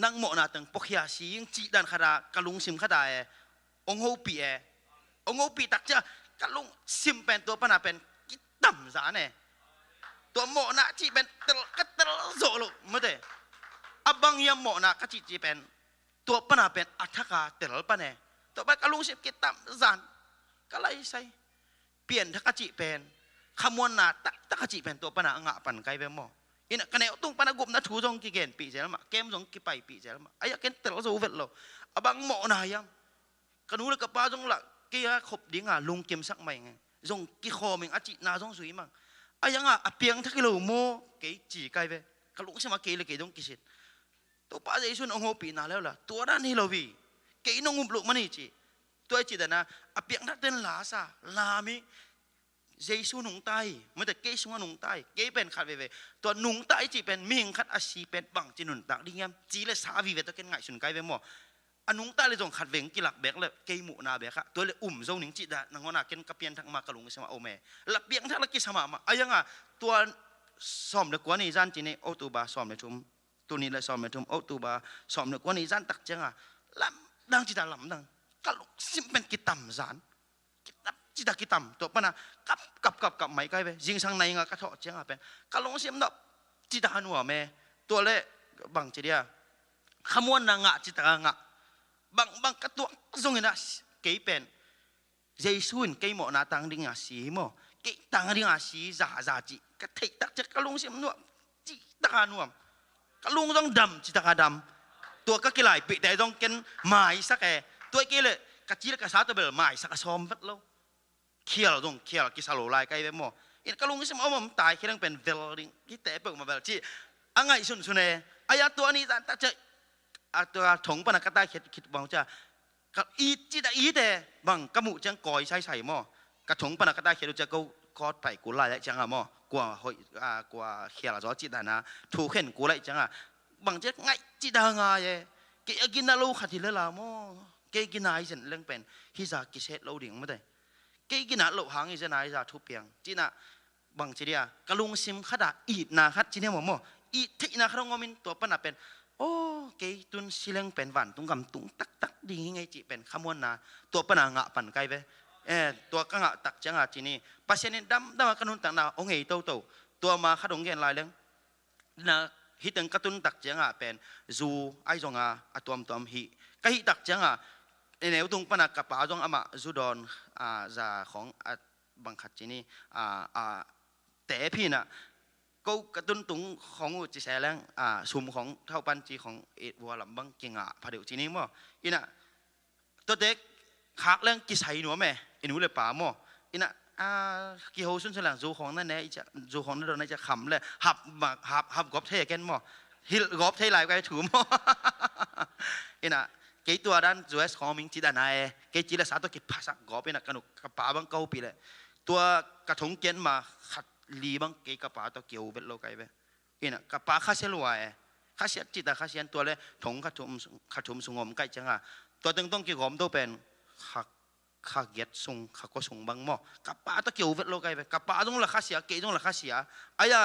นั่งหม้อน่าตั้งปกยาสีหิงจีดันขดากะลุงซิมขดาองโฮปีองโฮปีตักเจ้ากะลุงซิมเป็นตัวปนาเป็นกิต่ำสาเนี่ยตัวหมอนะจีเป็นก็ตลโซลุไม่ได้อบางยามหมอนะก็จีเป็นตัวปนาเป็นอัฐกาเตลปะเนี่ยตัวไปกะลุงซิมกิต่ำสานก็เลยใส่เปลี่ยนทักจีเป็นขมวนนาทักจีเป็นตัวปนางะปันไกไปหมออินะกันเนี่ยตุ้งปนากุมนะถูจงกี่เกณฑ์ปีเจลมาเกมจงกี่ไปปีเจลมาไอ้เกณฑ์เตลโซเวทเราอบางหมอนายามกันนู้นกับป้าจงหลักกี่ขบดิ้งลุงเกมสักใหม่ไงจงกี่คอมึงอาจินาจงสุยมั่งไอ้ยังเปียงทักกิโลโมเกยจีไกไปกะลุงใช่ไหมเกยเลยเกยต้องกิสิตัวป้าจะชุนองโฮปีนาแล้วล่ะตัวด้านนี้เราวีเกยนงอุบลุมันนี่จีตัวจีแต่นะเปียงทักเดินลาซาลามิเจสุนุงไตมันแต่เกยสุนุงไตเกยเป็นขัดเวตัวนุงไตจีเป็นมิงขัดอาชีเป็นบังจีนุนตักดิ้งยามจีเลยสาวีเวตัวเกยง่ายสุนไกไปหมออนุงตาเลยจงขัดเวงกิลักแบกเลยเกยหมูนาแบกะตัวเลยจงหนิงจิตะนังวนาเกนกระเปียนทั้งมากระลุงสมาโอเมละเปียงทั้งละกิสมาไอ้ยังตัวซ้อมเด็กกว่านี้จันจีนี่โอตูบาซ้อมเด็กทุ่มตัวนี้เลยซ้อมเด็กทุ่มโอตูบาซ้อมเด็กกว่านี้จันตักจังลำดังจิตาลำดังกระลุงซิมเป็นกิตัมจานกิตัมจิตากิตัมตัวปนะกับไม่ไกลไปยิงสังในกระเทาะจังเป็นกระลุงซิมดอกจิตาหัวเมตัวเลยบังจีเดียขมวนนางะจิตางะบางกระตัวทรงเห็นนะเกยเป็นเจสุนเกยหมอนาตังดิ่งอาศีหมอเกยตังดิ่งอาศีจ่าจีกระเทยตักจะกระลุงเสียมนัวจีตาหนัวกระลุงต้องดำจีตาดำตัวก็กี่ไหลปีแต่ต้องกินไม้สักแอตัวเกยเลยกระจีกระสาตัวเบลไม้สักซ้อมพัดโลเคี่ยวต้องเคี่ยวกิสาโลไลไกไปหมออินกระลุงเสียมเอามันตายแค่ต้องเป็นเวลดิ่งที่แต่เปิดมาเวลจีอังไงสุนเออายาตัวนี้ตักจะตัวถงปนักตาคิดบางจะกับอีจิตอีแต่บางกมุจังกอยใส่หม้อกระถงปนักตาคิดจะก็กอดไปกูไล่จังหม้อกว่าเขียนจอจิตนะถูกเห็นกูไล่จัง บางเจ็ดไงจิตางายเกยกินน่าลูขัดทีละละโมเกยกินนายเส้นเรื่องเป็นฮิซากิเซตเราดิ่งไม่ได้เกยกินน่าลูหางอิเซนายจะทุบเปียงจีน่ะบางทีเดียกะลุงซิมขัดอีดนาขัดจีเนี่ยโมอีที่นาขัดงอมินตัวปนเป็นโอ้เกยตุนสิเลงเป็นหวานตุงกำตุงตักตักดีไงจีเป็นขมวนนาตัวปนางะปั่นไกไปตัวก็งะตักจังอะจีนี่ปัจเจกดำดำกันนุ่นต่างนาองเอโตโตตัวมาขัดองเกนลายเรื่องนะฮิตังกระตุนตักจังอะเป็นจูไอจงอะตัวมฮิก็ฮิตักจังอะในอุตุงปนักกับป่าจงอามาจูดอนจะของบังคัดจีนี่แต่พี่น่ะก็กระตุนตุงของจิเสแรงซุมของเท่าปันจีของวัวลำบังเก่งพาเดียวจีนี่มั้งอิน่ะตัวเด็กขากเรื่องกิใส่หนูแม่อินูเลยป่ามั้งอิน่ะกี่หัวสุนทรลังจูของนั่นเนี่ยจะจูของนั่นโดนจะขำเลยหับกอบเทกันมั้งฮิลกอบเทลายไปถูมั้งอิน่ะเกี่ยตัวด้านจูเอสของมิงจีดานายเกี่ยจีละสาตัวกี่ภาษากอบเป็นกระนุกกระป๋าบังเก้าปีเลยตัวกระทงเกณฑ์มาขัดลีบังเกี่ยกระป๋าตัวเกี่ยวเป็นโลกไอเว้อิน่ะกระป๋าข้าเสียรวยข้าเสียจิตข้าเสียตัวเลยถงขัดชุมสงมใกล้จังตัวตึงต้องกี่กอมตัวเป็นข้าเกียรส่งข้าก็ส่งบางหม้อกับป้าตะเกียวเวทโลกไอเวกับป้าต้องราคาเสียเกยต้องราคาเสียไอ้ยา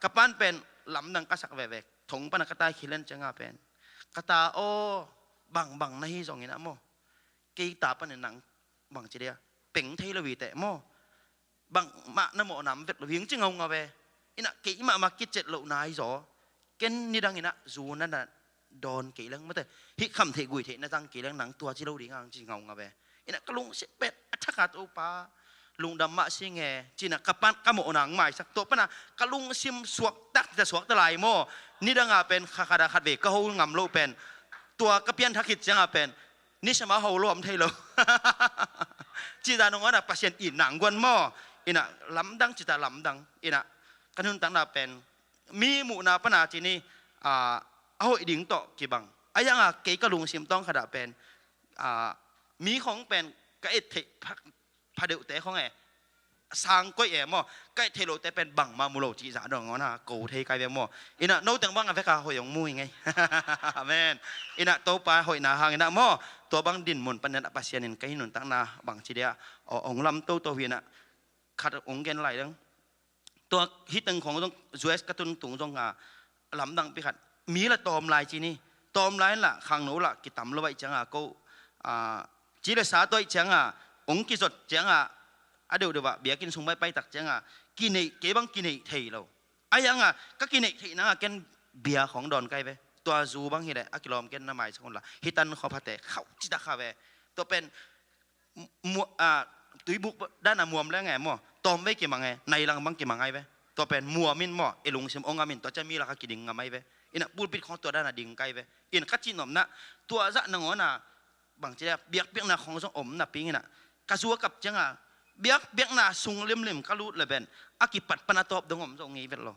กับป้านเป็นลำดังกษักเวกถงปนักกตาขี้เล่นจังเป็นกตาโอบางในสองอย่างนั้นหม้อเกยตาปันในหนังบางจีเดียเป่งเทลวีแต่หม้อบางมาหน้าหม้อน้ำเวทวิ่งจึงเอาเงาเวอินะเกยมากิจเจ็ดเหล่านายจ่อเกณฑ์นี่ดังอินะจูนั่นน่ะโดนเกยเรื่องไม่ได้ฮิคำเทกุยเทน่าจังเกยเรื่องหนังตัวที่เราดีงามจริงเอาเงาเวอินะกลุงเสเป็ดทักขาตัวปลาลุงดำมะสิงเจีน่ะกับปั้นกับหมอหนังใหม่สักตัวปะนะกลุงซิมสวกตักจะสวกตะไลโมนี่ดังอาเป็นขาดาขัดเวกก็หูงำโลเป็นตัวกระเพียนทักขิดจังอาเป็นนี่สมาหูรวมไทยโลจีตานงอ่ะปัจเจกอินหนังกวนหม้ออินะลำดังจีตาลำดังอินะกันนุนตั้งนาเป็นมีหมู่นาปนาจีนี่เอาอีดิ่งต่อกี่บังไอ้ยังเกยกลุงซิมต้องขดาเป็นมีของเป็นก็เอทพาเดือดแต่ของสร้างก้อยมั่วก็เทโลแต่เป็นบังมามุโลจีจ่าดองนะกูเทไกแบบมั่วอินะโน้ตแต่งบังอะไรก็หอยงมุ้ยไงอาเมนอินะโตปลาหอยนาหางอินะมั่วตัวบังดินมุนปัญญาปัสเซียนินก็หินุนตั้งนาบังจีเดียองลำโตเวียนะขัดองเกนไหลดังตัวฮิตตึงของต้องจูเอสกระตุนตุงจงลำดังไปขัดมีละตอมลายจีนี่ตอมลายละขังหนูละกิตำละไว้จังก็จีเลสาตัวจังองกิจดจังเดี๋ยวว่าเบียกินสงไปตักจังกินในเก็บังกินในเทเราไอ้ยังก็กินในเทนะแกนเบียของดอนไกไปตัวจูบังเห็นเลยกิโลมแกนน้ำมันสักคนละฮิตันขอพัดแต่เข้าจิตตาข้าไปตัวเป็นมัวตุยบุกด้านมัวมแล้วไงมั่วตอมไว้กี่มังไงในหลังบังกี่มังไงไปตัวเป็นมัวมินมั่วเอลุงเซมองามินตัวจะมีราคากี่ดิ่งงาไม่ไปอินะปูปิดของตัวด้านดิ่งไกไปอินคัดจีนอมนะตัวจะนังอ๋อนะบางทีเบียกนาของสองอมนะปีงี้นะกระซัวกับจังเบียกนาสุงเลี่ยมกะลุเลยเป็นอากิปัดปนาตอบดงอมสองงี้เป็นหรอ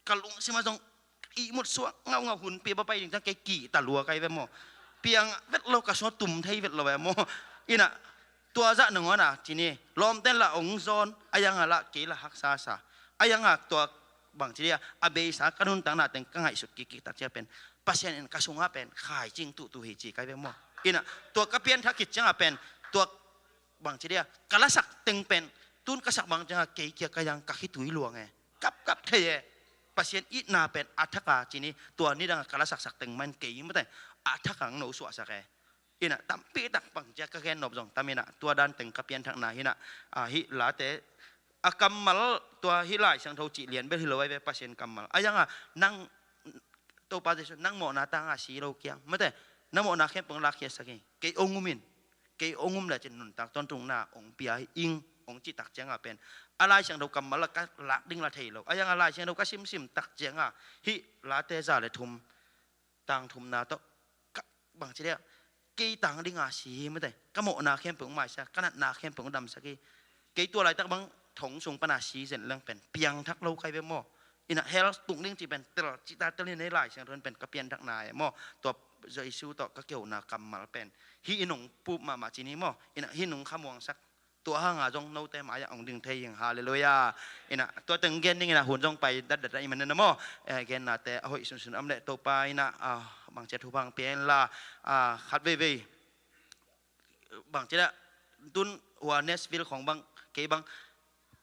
กะลุงสิมาสองอีหมดสัวเงาหุ่นเปียบไปถึงจังเกกี่ตะลัวไกไปหมอเปียงเวทเรากระซัวตุ่มไทยเวทเราแบบหมออินะตัวจะหนึ่งวันนะทีนี้ลมเต้นละองซอนอายังละกี่ละฮักซาซาอายังตัวบางทีอาเบสากระนุนต่างหน้าแต่งกังไงสุดกี่ตัดเจ้าเป็นปัจเจกกระทรวงเป็นขายจริงตุเหจีไกไปหมออินะตัวกระเพียนทักกิจจังเป็นตัวบางทีกระสักตึงเป็นตุนกระสักบางจังเกี่ยกยังกักหิตุยหลวงไงกับเทยปัจเจกอีนาเป็นอัฐกาจีนี้ตัวนี้ดังกระสักตึงมันเกี่ยไม่ได้อัฐกังโนสวสแกอินะตั้มปีตักบางจักกระแกนนบจงตั้มอินะตัวด้านตึงกระเพียนทักนาหินะฮิลาเตอากัมมัลตัวฮิไลสังทจีเลียนเบฮิโลไว้ปัจเจกกัมมัลอายังนั่งตัวปัจเจกนั่งหมอนาตังสีโลเกียงไม่ได้นั่งหมอนาแค่ปังลักเยสกี้เกี่ยองุมินเกี่ยองุมแหละจะนุนตักต้นตรงหน้าองเปียอิงองจิตักเจียงเป็นอะไรเชียงเรากำมาละก็ลักดิ้งละเทเราอะไรอะไรเชียงเราก็ซิมตักเจียงฮิลาเตจ่าเลยทุมตังทุมนาโตบางทีเดียกี่ตังดิ้งสีไม่ได้ก็หมอนาแค่ปังไม่ใช่ก็นัดนาแค่ปังดำสักกี่กี่ตัวอะไรตักบังถงส่งปนาสีเสร็จเรื่องเป็นเปียงทักเราใครเป็นหม้ออินะเฮลตุงดิ้งจีเป็นตลอดจิตาตลินในหลายเชียงเรินเป็นกระเปียนทักนายหม้อตัวจะอิสูต่อก็เกี่ยวนากัมมาเป็นฮินงปูมาจีนี้มั่วอินะฮินงขมวงสักต ตัวห้างจงโน้ตแต่หมายองดึงเทียงฮาเลลูยาอินะตัวตึงเกนนี่นะหุ่นจงไปดัดไอ้มันนั่นมั้งเกนนะแต่โอ้ยสุนอำเละตัวไปนะบางเจ้าทุบางเปลี่ยนละขัดเว่ยบางเจ้าตุนหัวเนสวิลของบางเกบาง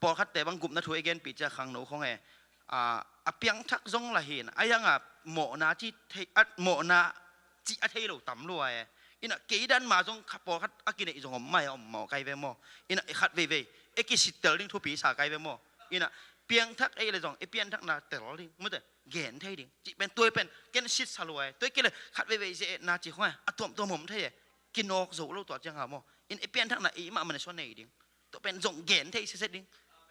พอขัดแต่บางกลุ่มนะถวยเกนปีจะขังหนูของเปียงทักจงละเห็นไอ้ยังหมอนาที่หมอนาจีอัฐิเราต่ำรวยอินะเกดันมาจงขับพอขัดอากินไอ้จงไม่เอาหมอไกลไปหมออินะขัดเว่ยเอกิสิตเตอร์ลิงทุปีสาไกลไปหมออินะเปียงทักไอ้เลยจงเปียงทักนาเตอร์ลิงมั้งแต่เกนเท่ดิจีเป็นตัวเป็นเกนชิดสลวยตัวเกเลยขัดเว่ยเจนาจีห้อยตัวผมเท่กินออกสู่เราตัวจังหามออินเปียงทักนาอีมามันชนในดิตัวเป็นจงเกนเท่เสร็จดิ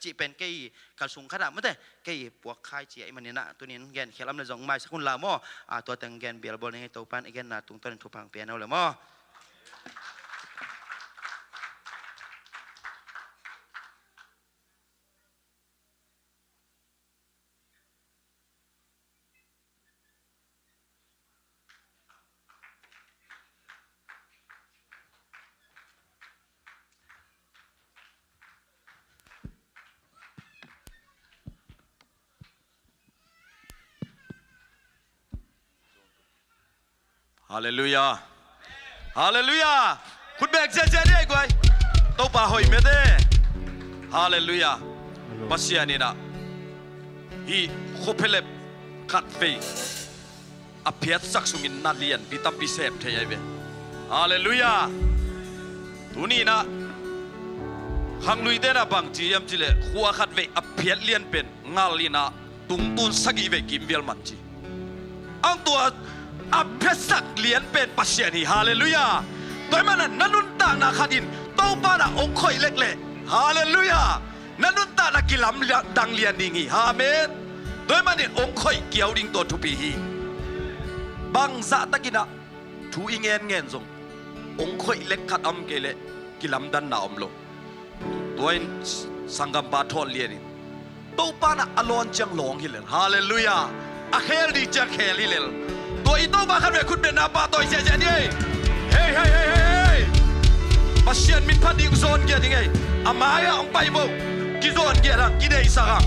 จีเป็นเกย์กระสุนขนาดมั้งแต่เกย์ปวกคายจีไอ้มันเนี่ยนะตัวนี้เกนเขียนลำในจงไม่สักคนละหมอตัวตึงเกนเบียร์บอลในตัวปันไอ้เกนนาตุงต้นทุบพังเปียนเอาเลยหมอฮาเลลูยาฮาเลลูยาคุณแบกเจเจนี่ไอ้กวยตัวป่าหอยเมเด้ฮาเลลูยาปัสยานีนะฮีโคเพเลบขัดเฟยอภิษสักสุงินนาเลียนพิตัมพิเศษเทียเวฮาเลลูยาตัวนี้นะขังลุยเดนะบางจียมจิเลขัวขัดเวอภิษเลียนเป็นงาลีนะตุงตุนสักอีเวกิมเวลมันจีอังตัวอภิสักเลียนเป็นปัสยานีฮาเลลูยาตัวมันนั่นนุนตานาขัดินตัวปานะองคอยเล็กๆฮาเลลูยานั่นนุนตานะกิลามดังเลียนดิ่งฮาเมนตัวมันนี่องคอยเกี่ยวดิ่งตัวทุปีฮีบางซาตะกินะทูอิเงินซงองคอยเล็กขัดอมเกเลกิลามดันนาอมโลตัวอินสังกัมบาทอนเลียนตัวปานะอลอนจังหลงฮิเลนฮาเลลูยาอะเคลดีจังเคลฮิเลนตัวอีโต้บ้าขันเวคุณเป็นนาปาตัวเจเจนี่เฮ้ปัสยันมินพัดดิงโซนเกียร์ยังไงอามายองไปบ่กิโซนเกียร์ละกิเดย์สัก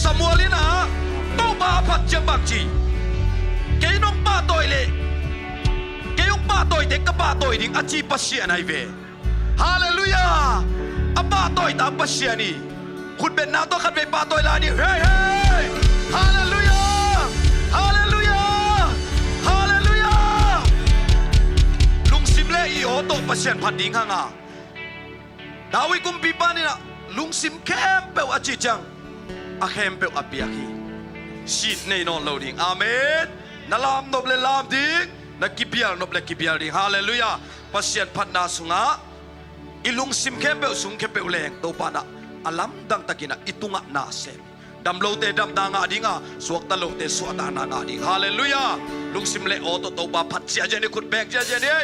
สมัวลินะโต้บ้าพัดจังบักจีเกยน้องป้าตัวเล่เกยองป้าตัวเด็กกับป้าตัวดิ่งอาชีปัสยันไอเวฮาเลลูยาอาป้าตัวตามปัสยันนี่คุณเป็นนาตัวขันเวป้าตัวลานี่เฮ้ฮาเลลูยาฮาเลลูยาอีโอโตปัสยันพันดิ่งห่างดาวิกุมปีปานี่นะลุงซิมเข้มเปวอจิจังอาเข้มเปวอปียกีชีดในนอนโลดิ่งอาเมนนาลามนบเลลามดิ่งนักกิบิยาลนบเลกิบิยาดิ่งฮาเลลูยาปัสยันพันนาสุงะอีลุงซิมเข้มเปวสุงเข้มเปวแรงโตปานะอาลัมดังตะกินะอิตุงะนาเซมดำโลเตดำดางาดิ่งสวกตะโลเตสวดานางาดิ่งฮาเลลูยาลุงซิมเลโอโตโตปาพัดเจเจนี่คุณแบกเจเจนี่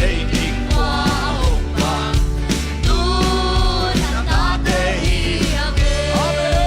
Hãy subscribe cho kênh Ghiền Mì Gõ để không bỏ lỡ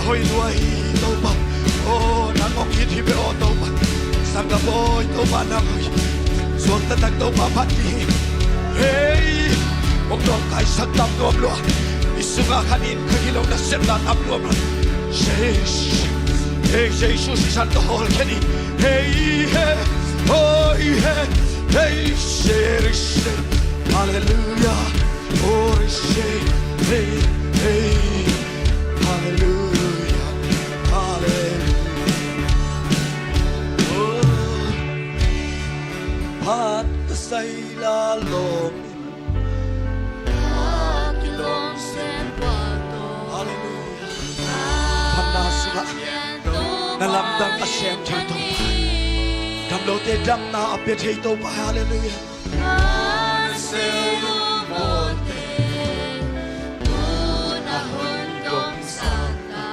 Hoi luai topa, oh nangong iti be o topa, sangga boy topa nangoy, suang tatag topa pati. Hey, kung doon kay sa tamdom lo, isunga kanin kagilaw na sirla tamdom lo. Jesus, hey Jesus santo hol kani, hey hey, oh hey, hey Jesus, hallelujah, oh hey hey, hallelujah. Pat say lalong Kilong sempato Hallelujah Panasuka Nalamdang asyem chato Damlo te dam na apet hito pa Hallelujah Anselo mote Tunahon dong sata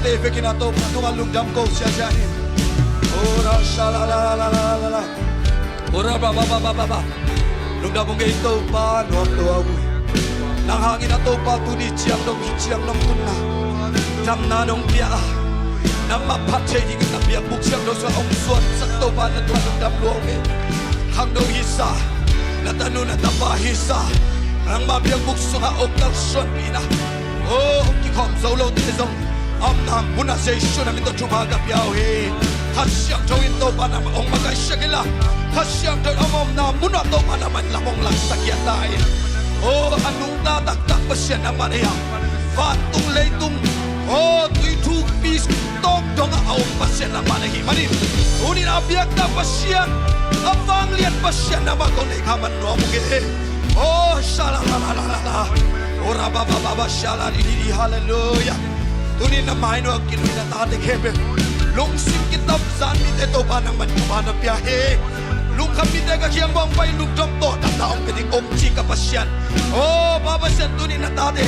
te vekina to tunga lungdam ko sia sia ni ora shala la la la la la ora ba ba ba ba ba lungdam mong ito pa no to awi nang hangin na to pa tu di chiang dong chiang nong tunna jam na nong pia nang mapathe di na pia buk chiang do sa ong suat sa to pa na to lungdam luong e hang do hisa na tanu na tapahisa ang mabiyang bukso nga og nagsuan pina oh ki kom solo tezong am nam muna sa isyo namin to chumaga piyaw he hasyang tawin to pa naman ong magkasyagila hasyang tawin amom na muna to pa naman lamong lang sakyatain oh anong tataktak pa siya naman iya fatung leitung oh tuy two piece tog dong aong pa siya naman ay himanin unin abiyag na pa siya abang liat pa siya naman kung ikaman no amugi oh shala la la la la ora ba ba ba ba shala di di hallelujah tunin na maino ang kinuwi na tating hebe lungsip kitab saan mit ito pa nang manumana biyahe lung kami tega kiyang bang bay lugdom to tataong piting ong chika pasyan oh babasyan tunin na tate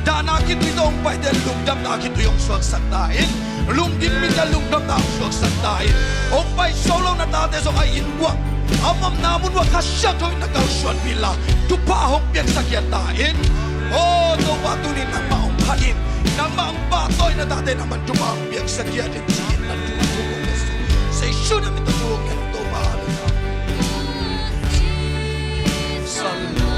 dana kito itong bay del lugdam na kito yung suwag saktain lunggin minda lugdam na suwag saktain ong bay solo na tate so ay inwak amam namun wakasya to'y nagkausyon bila tupahong piyag sakyatain oh tupatunin ng maong hanin ng maong batoy na dati naman tupahong piyag sakyatin siyin na tumatulong nesto sa isyo namin tutulong yan tumahalin Salam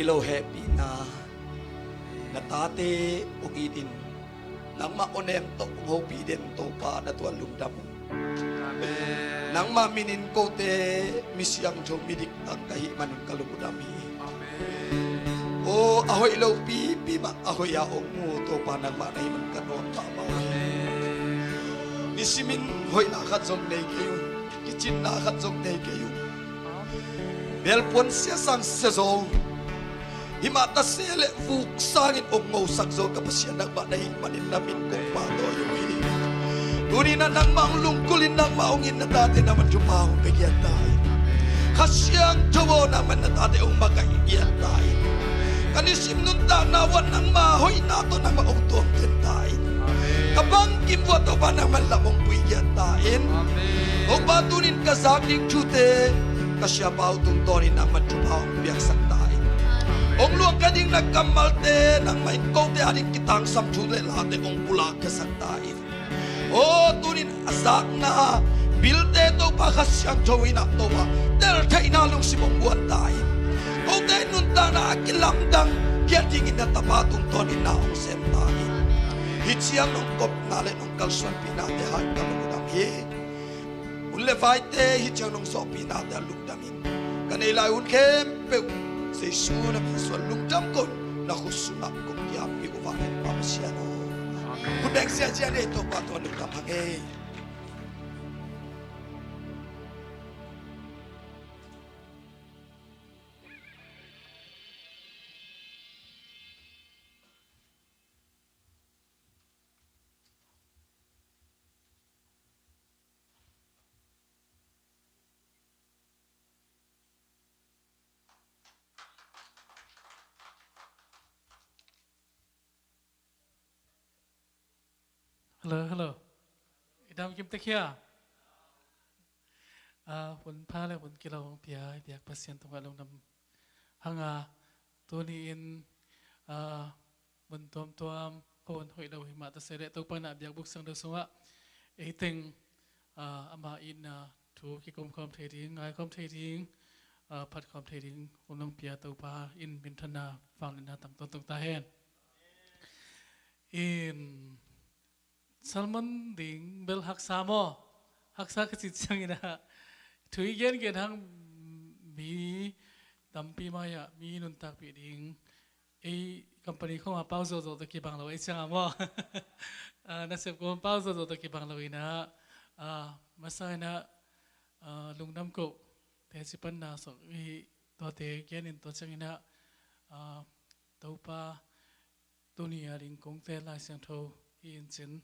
lo happy na natate ugidin nang maonem to hopi den to pa na tuan lungdam amen nang maminin ko te misyang jomidik ang kahiman ng kalumudami amen o ahoy lo pipi ba ahoy aong mo to pa nang manay man kanon pa amen nisimin hoy nakat som nei kayo kitchen nakat som nei kayo belpon siya sang sezo himata sele fuk sangin ongmo sakzo kapasyan ng manahing manin namin kung patoyoy tunina nang manglungkulin ng maungin na dati naman jumahong bigyan tayo kasyang jawo naman na dati ang magkaigyan tayo kanisim nun tanawan ng mahoy nato na maungtong tayo kim wa to ba nang man lamong puigya ta in o ba tunin ka sak ning chute ka sia bau tung torin ang matubao biak sak ta in ong luang ka ding nagkamal te nang main ko te adik kitang sam chule la te ong pula ka sak ta in o tunin asak na bilte to pa kasyang tawina to ba del thai na lung simong buat ta in o te nun ta na akilang dang kya ding ina tapatung tonin na ong sem ta in Hiciang nung kop nale nung kalsuan pinate hai kalungdam he. Ulle vaite hiciang nung so pinate alungdamin. Kanilay un kempe se suna piswan lungdam kon na kusuna kong yapi uvakin pamasiano. Kudeng siya siya dito pato lungdam hangay. Hello. Idam kim tekia. Pun pa le pun kilaw biak pasien tong along nam hanga tuni in pun tom pun hoi daw hima ta sere to pa na biak buk sang da sunga eting ama in tu ki kom theding ngai kom theding pat kom theding unong pia to pa in bintana phang na tam tong ta hen in Salman ding bel haksa mo haksa ka chang ina thui gen gen hang mi tampi maya mi nun tak pi ding e company ko ma pauzo zo to ki bang lo e chang mo na sep ko pauzo zo to ki bang lo ina masai na lungnam ko te si pan na so i to te gen in to chang ina to pa tunia ring kong te lai sang tho in chin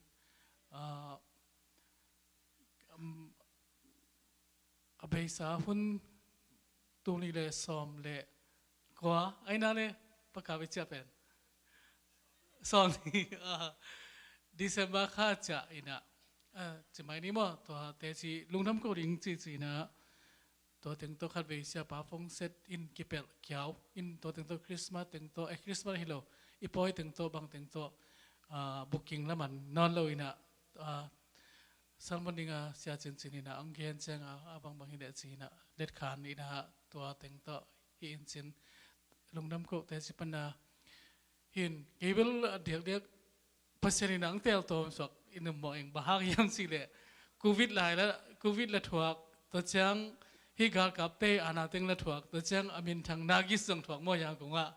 abay sa hun tuni le som le kwa ay na le pagkawit siya pen som ni December ka cha ina chimay ni mo to te si lungnam ko ring chi na to teng to khat ve siya pa phong set in kipel kyaw in to teng to Christmas teng to Christmas hilo ipoy teng to bang teng to booking laman non lo ina Salman dinga siya chin ina ang gen chang abang bang hinde china let khan ina to teng to in chin lungnam ko te si pana hin gebel dek paseni nang tel to sok in mo eng bahag yam sile covid la thuak to chang hi gal kap te ana teng la thuak to chang amin thang nagis sang thuak mo yang kunga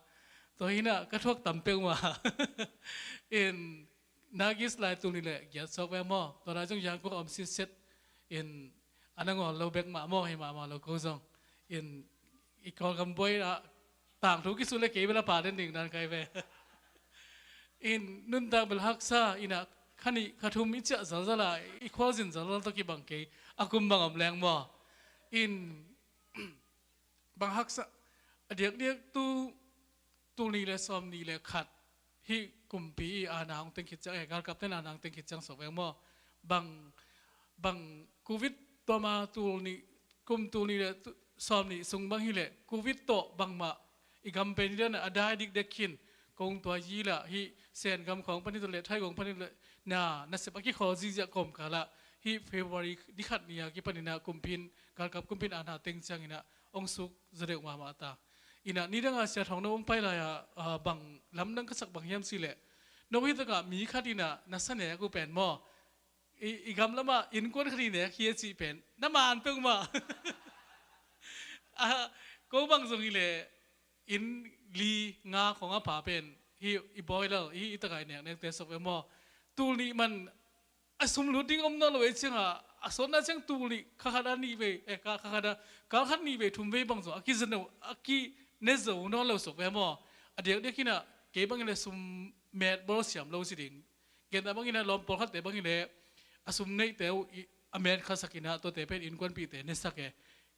to hina ka thuak tampeng wa in Nagis lai tu ni le gyat sok ve mo to ra jong yang ko om si set in anang lo bek ma mo hi ma lo ko jong in ikol kam boy la tang thu ki su le ke bela pa den ding dan kai ve in nun ta bel haksa ina khani khathum mi cha zal zala ikol jin zal to ki bang ke akum bang am leng mo in bang haksa adiak tu ni le som ni le khat hi kumpi anang teng khit chang gal kap ten anang teng khit chang so veng mo bang covid to ma tu ni kum tu ni le som ni sung bang hi le covid to bang ma igam pen le na adai dik dekin kong to yi la hi sen gam khong pani to le thai gong pani le na se pa ki kho ji ja kom kala hi February di khat nia ki pani na kumpin gal kap kumpin ana teng chang ina ong suk zare ma ta ina ni danga sia thong no pai la ya bang lam nang kasak bang yam sile no wi taka mi khatina na sane ku pen mo i gam lama in kon khri ne khie chi pen na man peng ma ko bang zong ile in li nga khong a pa pen hi i boiler hi taka ne te sok mo tul ni man asum luding om no lo e chinga asona chang tul ni khada ni ve ka khada ka khat ni ve thum ve bang zo aki zano aki nezo no lo sok ve mo adiak de kina ke bang le sum met bol siam lo siding gen da bang ina lom pol khat te bang ile asum nei te a met kha sakina to te pen in kon pi te ne sake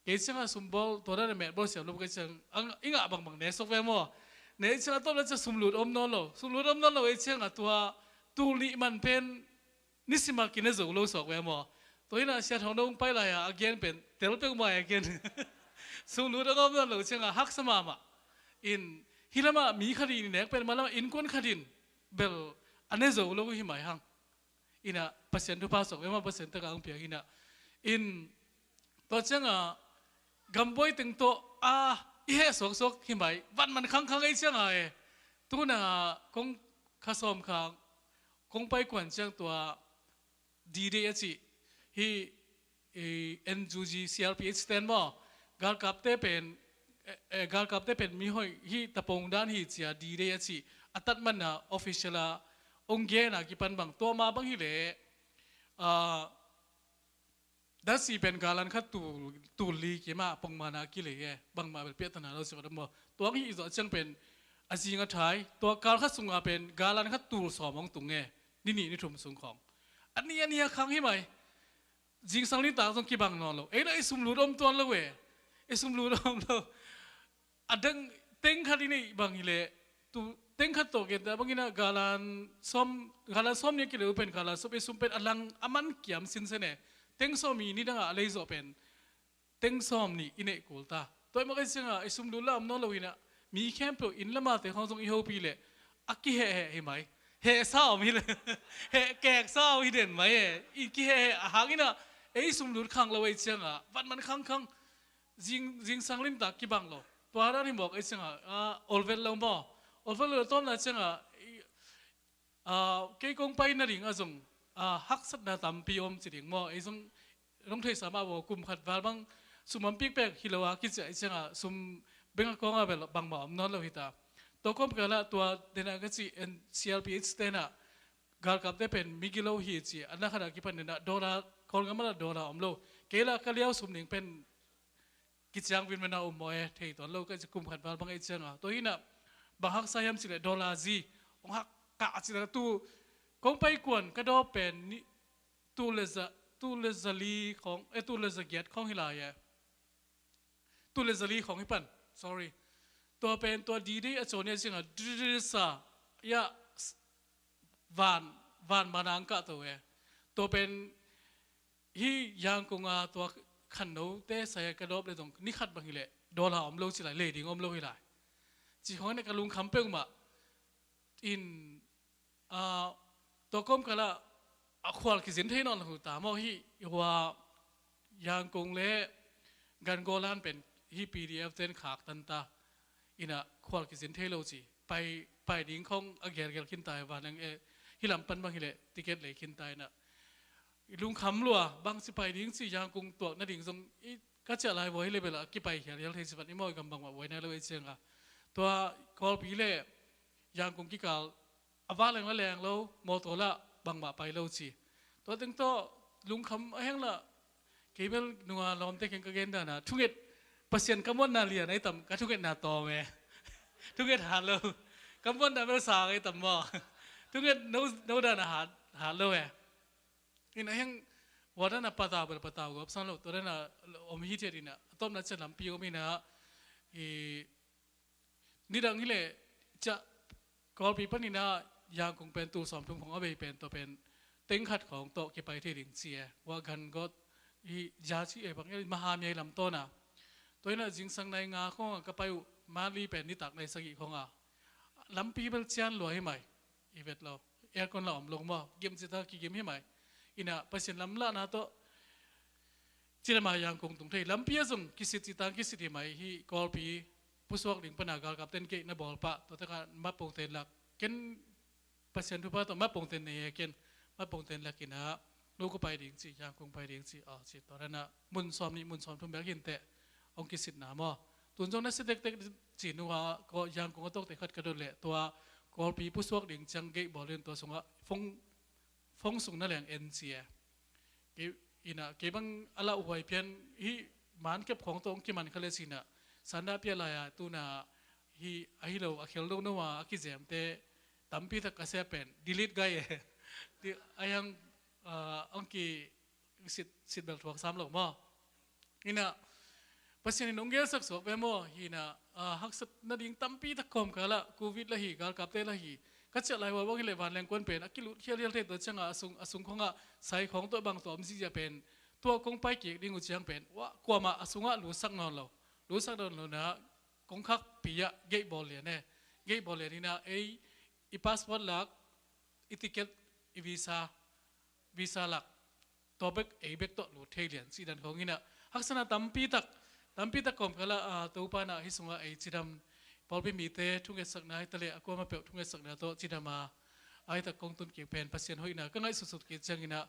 ke changa sum bol to da met bol siam lo ke chang ang inga bang ne sok ve mo ne changa to la cha sum lut om no lo e changa tua tu li man pen นี่สิมากินในจู่โลสอกเวมอตัวนี้นะเสียทองดงไปเลยอ่ะเกนเป็นเตลเป็นมาเกนสุรู้แล้วก็ไม่รู้เช่นฮักสมามาอินฮิลามามีคดีนี่เนี่ยเป็นมาแล้วอินคนคดีนเบลอันนี้จู่โลก็หิมายหังอินะเปอร์เซ็นต์ทุกภาษาเวมาเปอร์เซ็นต์ตะการเปียกินะอินตัวเช่นกัมบอยถึงตัวอีเฮสกหิมายวันมันครั้งไอ้เช่นไงตัวน่ะคงข้าสมข้างคงไปกวนเช่นตัวดีเดียจีฮีNUG CRPH เต็นบ่กาลกับเตเป็นมีหอยฮีตะปงด้านฮีเจียดีเดียจีอัตัดมันนะออฟฟิเชียลองเกนะกิปันบังตัวมาบังฮีเล่ดัชนีเป็นการลันขัดตูลีกี่มาปงมานากิเลย์บังมาเป็นเปียตนาเราสิกันบ่ตัวนี้อีกตัวเช่นเป็นอาจิงอัฐายตัวการขัดสุงอาเป็นการลันขัดตูสอบมองตุงนี่ทุ่มสูงของอันนี้ครั้งที่ไหมจิงสังลิตาต้องกี่บังนอนเราไอ้สุมลูดอมตัวเราไอ้สุมลูดอมเราอันดังเต็งขัดนี่บังฮีเล่ตูเต็งขัดโตเกตแต่บางทีนะการันซ้อมเนี่ยกิเลย์เป็นการันซ้อมไอ้สุมเป็นอลังอามันเกี่ยมสินเสน่เต็งซ้อมนี่ดังอะไรจะเป็นเต็งซ้อมนี่อินเอกูลตาตัวมันก็เสียงไอ้สุมลูลามนอนเราเนี่ยมีแคมป์อินละมาแต่เขาต้องอีโฮปีเลยอักกี้เฮ่ไหมเฮ่เศร้ามีเลยเฮ่แกกเศร้าอีเด่นไหมอีกกี้เฮ่หางนี่นะไอ้สุมลูขังเราไอ้เสียงวันมันขังจิงสังลิมตากี่บังเราตัวนั้นที่บอกไอ้เสียงออลเวลเราบ่ออลเวลเราต้นนั่นเสียงเกี่ยกงไปนั่นเองอ่ะฮักสัตนาตามปีอมสิริงมั่วไอ้สงน้องเทสามาบอกกุมขัดวาลบังสุมันปีกแปกฮิลาวาคิดจะไอ้เจ้าสุมเบงกองอาเบลบังบ่อมนอนเราหิตาตัวก็เป็นละตัวเดนักจีCRPH เดน่ะการกับได้เป็นมิกิโลฮิจีอันนั้นขนาดกี่พันเนี่ยดอลลาร์คนก็มาละดอลลาร์อมโลเกล้าก็เลี้ยวสุมหนึ่งเป็นกิจยังวินมันเอาอมวยเทตอนโลก็จะกุมขัดวาลบังไอ้เจ้าตัวนี้น่ะบางฮักสายมสิเลยดอลลาร์จีองฮักกะสิเลยตัวคงไปกวนก็ดอเป็นตูเลซาลีของตูเลซาเกียตของฮิลายตูเลซาลีของฮิปัน sorry ตัวเป็นตัวดีดีอโจเนี่ยสิงห์ดิสายะวันมานังกะตัวเป็นฮียังคงตัวขันโนเตสายกระดบเลยตรงนี่ขัดบางฮิเลดอลลาร์อมโลสิไหลเลดิ้งอมโลฮิลายจีของเนี่ยกระลุงคำเป้งมาอินตัวก้มกันละควาลกิสินเทนอนหูตามอฮีว่ายังคงเล่กันโกลันเป็นฮี PDF เต้นขากตันตาอินะควาลกิสินเทโลจีไปดิ้งของอเกลขินตายวันนึงฮิลำปันบางฮิเลติเกตเลยขินตายนะลุงคำลัวบางสิไปดิ้งสิยังคงตัวนั่นดิ้งทรงก็จะลายไว้เลยเวลากี่ไปเหียร์ยังเทสิบันนี่มอยกำบังว่าไว้ในเราเชียงตัวควาลปีเล่ยังคงกี่กาลอาวาแรงแล้วโมโตละบังมาไปแล้วจีตัวตึงโตลุงคำแห้งละเกี่ยวกับนัวลอมเตกินกระเกนดานะทุกเอ็ดเปอร์เซ็นต์กำวันนาเลียในต่ำก็ทุกเอ็ดนาต่อแม่ทุกเอ็ดหาเรากำวันนาเมื่อสางไอ้ต่ำบ่ทุกเอ็ดโน้ดานหาเรานี่นะแห้งวันนั้นปะตากับสันโลตัวนั้นอมหิเจรินะต้มนัดเชลำปีก็มีนะนี่ดังนี่เลยจะกอลปีปนินะยังคงเป็นตัวสอมทุ่งของอาเบย์เป็นตัวเป็นเต็งขัดของโตกี่ไปที่ดิ่งเสียว่ากันก็ยาชีบางอย่างมหาเมียลำต้นน่ะตัวนั้นจิงสังในงาของก็ไปมาลีเป็นนิตักในสกิของลำปีเบลเชียนรวยให้ไหมอีเวทเราแอร์คนเราอมลงบ่เกมจิตากี่เกมให้ไหมอินะเปอร์เซ็นต์ลำละนะโตจิตมายังคงตรงที่ลำปีส่งกิสิจิตากิสิที่ไหมที่กอลปีผู้สวกดิ่งปนากาลกับเต้นเกะนบอลปะตัวตะการมาปงเต้นหลักเกนเปอร์เซ็นต์ทุกpart มาปงเต็นเนี่ยเกณฑ์มาปงเต็นลักกินะลูกก็ไปดิ้งสิยังคงไปดิ้งสิสิตอนนั้นนะมุนซ้อมนี่มุนซ้อมทุ่มแบกหินเตะองกิสิทธิ์หนามอตุนจงนั้นสิเด็กจีนัวก็ยังคงก็ตกแต่ขัดกระโดดเละตัวกอลปีผู้สวกดิ้งจังเกะบอลเล่นตัวสงะฟงสุงนั่นแหละเอ็นเซียอีน่ะเก็บังอะไรอวยเพียนฮีมันเก็บของตัวองกิมันเขาเลยสินะสันดาเปียลายตัวน่ะฮีไอ้เราเขลโลนัวกิเจมเตตั้มพิทักษ์เสียเป็น delete ไงที่ไอ้ยังองกีสิทธิ์แบบถูกซ้ำหรอกมั้งนี่นะปัจจุบันน้องเกลสักสวกไปมั้งฮีนะฮักสัตนั่นยิงตั้มพิทักษ์คมกันละโควิดละฮีการกับเตละฮี ก็จะไล่ว่าเลยวันแรงกวนเป็นกิลุเที่ยวเรียลเทตัวจังอาสุงของใส่ของตัวบางตัวมันสิจะเป็นตัวกงไปเกี่ยดิ้งอุจยังเป็นว่ากว่ามาอาสุงรู้สักนอนเรารู้สักนอนเรานะกงคักปียะเกย์บอลเลยเนี่ยเกย์บอลเลยนี่นะอีพาสปอร์ตหลักอีติเกตอีวีซ่าหลักตัวเบกเบกตัวหลุดเทเลียนสิดันของนี่นะฮักษณะตั้มปีตักกอมกันละตัวปานะฮิสุงะจิดำพอไปมีเตทุ่งเอสักนายทะเลอากวมาเปลทุ่งเอสักนาโตจิดามาตะกงตุนเกี่ยวเป็นพัศยันหอยนะก็ง่ายสุดๆกิจจังอินะ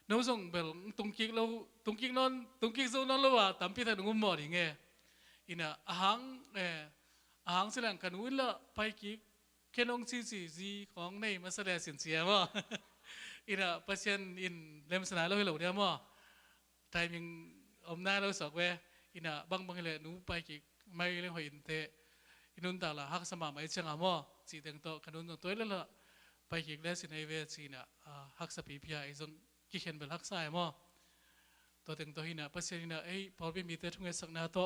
น้องส่งเบลตุงกิกเราตุงกิกนอนตุงกิกโซนอนแล้วว่าตั้มปีตักงุ่มหมดอย่างเงี้ยอินะอาหางเสลังกันวิ่งละไปกิกแค่น้องซีของในมาแสดงเสียมั้งอินะพัศยันอินเล่มสนายเราให้เราเดียวมั้งไทยมิงอมหน้าเราสอกเวอินะบางเลยหนูไปกิกไม่เล่นหอยอินเตนุนตาละฮักสมาไม่เชิงอ่ะมั้งจีเต็งโตขนุนตัวเล่นละไปกิกเลสินไอเวจีน่ะฮักสปีพีไอซงกิเห็นเป็นฮักสายมั้งตัวเต็งโตหินะปัศยันนะพอไปมีเตทุ่งเอสักนาโต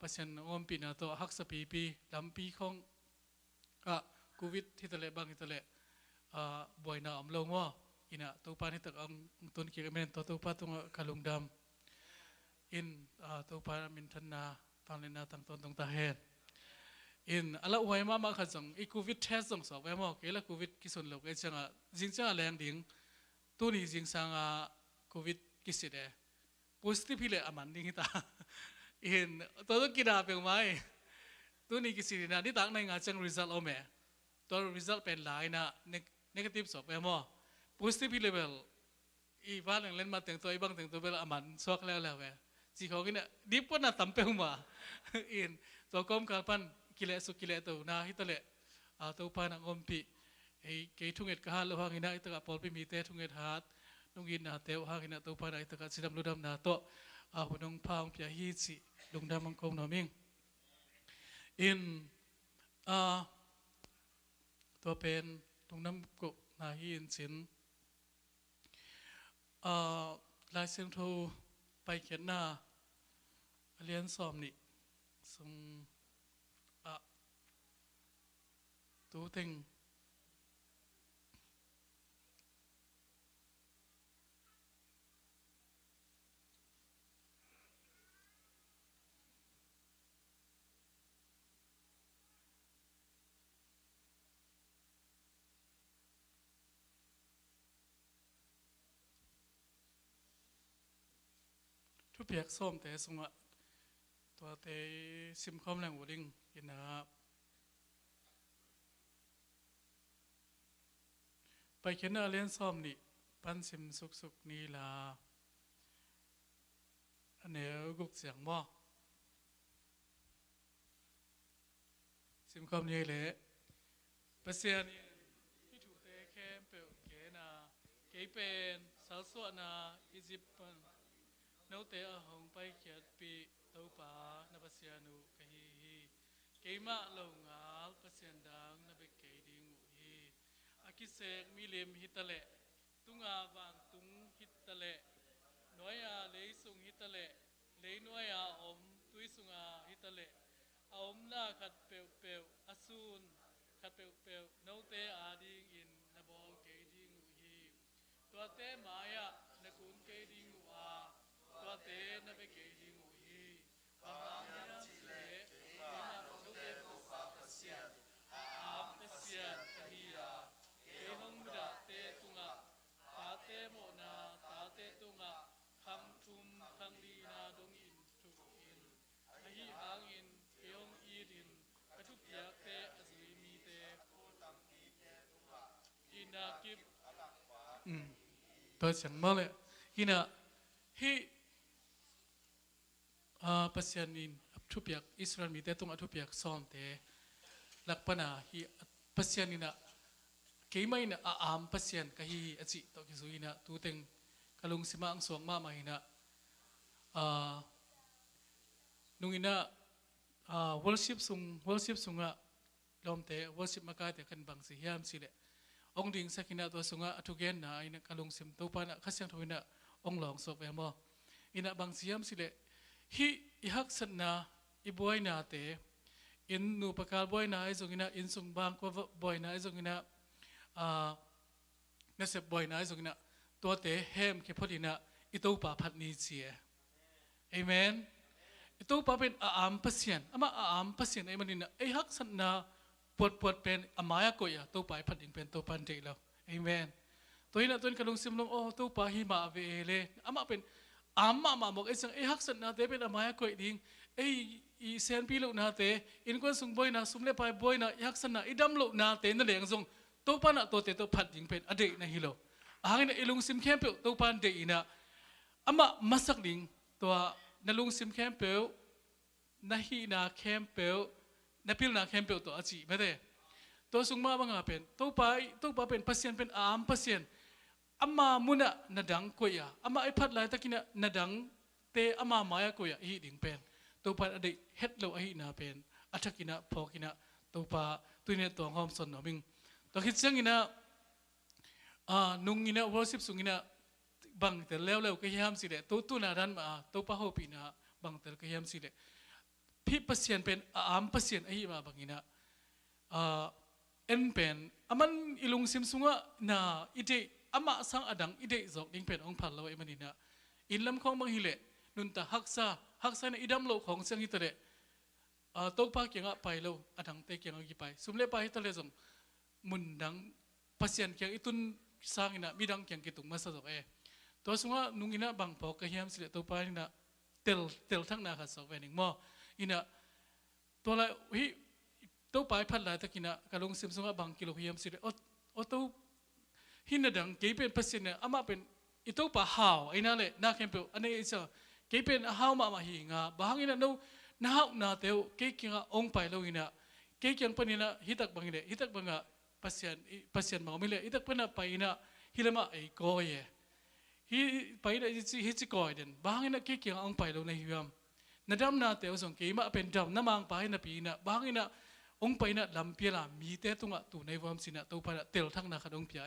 ปัศยันอมปีนาโตฮักสปีพีลำปีของโควิดที่ทะเลบางที่ทะเลบ่อยน่ะอมลงมั้งอินะตัวปานี่ตักองตุนกิกเมนตัวปาตุงกะลุงดำอินตัวปามินทันนาตอนเล่นนาตั้งต้นตรงตาเห็นอินอะไรไว้มาขัดส่งอีโควิดเทสส่งสอบไว้หมอเกล้าโควิดกิสุนหลกไอ้จังจริงจังแรงดิ่งตัวนี้จริงสังโควิดกิสิเดโพสิทีฟเลยอามันดิ่งตาอินตัวต้องกินอะไรเป็นไหมตัวนี้กิสิเดนะนี่ตั้งในงานจัง result เอาไหมตัว result เป็นหลายนะ negative สอบไว้หมอ positive level อีฟ้าเล่นมาแต่งตัวอีบางแต่งตัวเป็นอามันสวกแล้วเว้ยจีเขากินเนี่ยดิบปนน่ะตั้มเปงมาอินตัวกอมการพันกิเลสุกิเลตัวน่าฮิตเลตัวพันงอมปีเกยทุ่งเอ็ดกะฮัลโลหากินะอิตกะพอลไปมีเตทุ่งเอ็ดฮัดนุ่งอินนาเตวหากินะตัวพันอิตกะสิดำลุดำนาโตหุ่นงพางเปียฮีจิลุงดำมังคงนอมิงอินตัวเป็นตรงน้ำกุนาฮีอินสินลายเสียงโทไปเขียนหน้าเรียนสอบนี่ส่งตู้เต็งทุกเปียกส้มแต่สงะตัวเตซิมคอมแรงวอดิ้งยินนะครับไปเขียนเรียนส้มนี่ปั้นซิมสุกนี่ละอันนี้กุกเสียงบ่ซิมคอมนี่แหละภาษานี่ที่ถูกเตะแค่เปลวเกน่ะเกเป็นสาวสวยน่ะอียิปต์น้องเตะหงไปเขียนปีตัวป่านภาษาหนูกะฮีเกมาลงงาภาษาดังนับเกยดิงอุฮีอากิเซกมีเลมฮิตะเลตุงอาวังตุงฮิตะเลน้อยอาเลยสุงฮิตะเลเลยน้อยอาอมตุยสุงอาฮิตะเลอมน่าขัดเปลวอสูนขัดเปลวน้องเตะอาดิงอินนับเกยดิงอุฮีตัวเตะมายานักุนเกยดิงอุอาตัวเตะนับเกยดิงอุฮีบางอย่างสิเลมาน้องเตะปุปะปัสยาปัสยาตฮียาเกหงดาเตตุงะตาเตโมนาตาเตตุงะคังทุมคังลีนาดงอินทุกอินอหิหางอินเกหงอีดินกระทุกยาเตอสุยมีเตอินากิบตัวฉันมาเลยฮินะฮิปัสยานินทุบยักอิสราเอลมีเตตุงทุบยักซ้อมเตลักปนาฮิปัสยานินะเกี่ยไม่นะอามปัสยันกะฮิอจิตอกิสุยนะตูเต็งกะลุงสิมาอังสวงมามาฮินะนุงินะworship สุงะลมเต worship มากาเตกันบังสิยามสิเลองดิ่งสักหินะตัวสุงะทุกเย็นนะอินะกะลุงสิมตูปานะขัศยังทุยนะองหลองศพเอมออินะบังสิยามสิเลฮิอิฮักสันนะอิบวยนาเต in nu pakal boy na izongina in sung bang ko boy na izongina nasep boy na izonginaตัวเตะเฮมเคพอดีนะอิตูป่าพัดนี้เสียเอเมนอิตูป่าเป็นอามพัศยันอามาอามพัศยันไอ้มันนี่นะไอ้ฮักสันนาปวดเป็นอามายาโกยตัวป่าพัดดินเป็นตัวปันเดแล้วเอเมนตัวนี้นะตัวนี้กระลงซิมลงโอ้ตัวป่าหิมะเวเลอามาเป็นอามมาบอกไอ้สังไอ้ฮักสันนาเตเป็นอามายาโกยดิ้งไอ้อีเซนปีลูกนาเตอินกวนสุงบอยนะสุมเลปายบอยนะฮักสันนาอิดัมลูกนาเตนั่นแหละส่งตัวป่านะตัวเตตัวพัดดินเป็นอดีตนะฮิโลhangin ilung sim campel to pan de ina ama masak ding to nalung sim campel nahi na campel napil na campel to achi bade to sungma banga pen to pa pen pasien pen am pasien ama muna nadang koya ama ai phat lai takina nadang te ama maya koya hi ding pen to pan ade het lo hi na pen athakina phokina to pa tuine to hom son no ming to khit chang ina nung ina worship sung ina bang tel lew ke hiam si le tu na ran ma to pa ho pi na bang tel ke hiam si le phi pasien pen am pasien ai ma bang ina en pen aman ilung sim sunga na ide ama sang adang ide zok ding pen ong phal lo ai manina in lam khong bang hi le nun ta haksa na idam lo khong sang hi tale to pa kenga pai lo adang te kenga gi pai sumle pa hi tale jong mun dang pasien kyang itun sangina midang kyang kitung masa sok to sunga nungina bang po ka hiam sile to pa ina tel thang na kha sok wening mo ina to la hi to pai phat la takina kalung sim sunga bang kilo hiam sile o to hina dang ke pen pasien ama pen ito pa haw ina le na kempe ane isa ke pen haw ma hi nga bahangina no na haw na teu ke kinga ong pai lo ina ke kyang panina hitak banga pasien mau mile itak pena paina hilama ai koye hi paina hi chi koy den bangina ke kyang ong pai lo na hiam nadam na te osong ke ma pen dam namang paina pina bangina ong paina lampiala mi te tunga tu nei wam sina to pa tel thang na khadong pia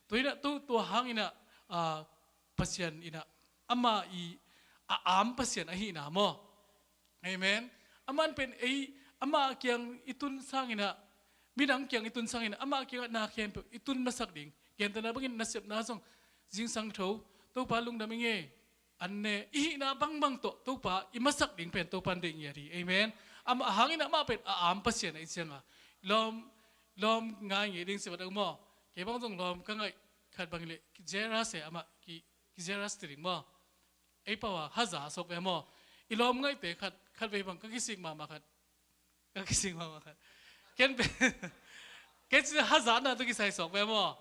toina tu hangina pasien ina ama I am pasien a hi na mo amen aman pen ai ama kyang itun sangina midang kyang itun sangin ama kyang na kemp itun masak ding kenta na bangin nasep na song jing sang tho to palung da minge anne I na bang to pa imasak ding pen to pan ding yari amen ama hangin ama pen am pasien ai chenga lom ngai ngi ding se ba mo ke bang jong lom ka ngai khat bang le jera se ama ki jera string mo ai pa wa haza sok be mo ilom ngai te khat be bang ka kising ma khat ka kising ma khat ken ken hazard na to ki sai sok be mo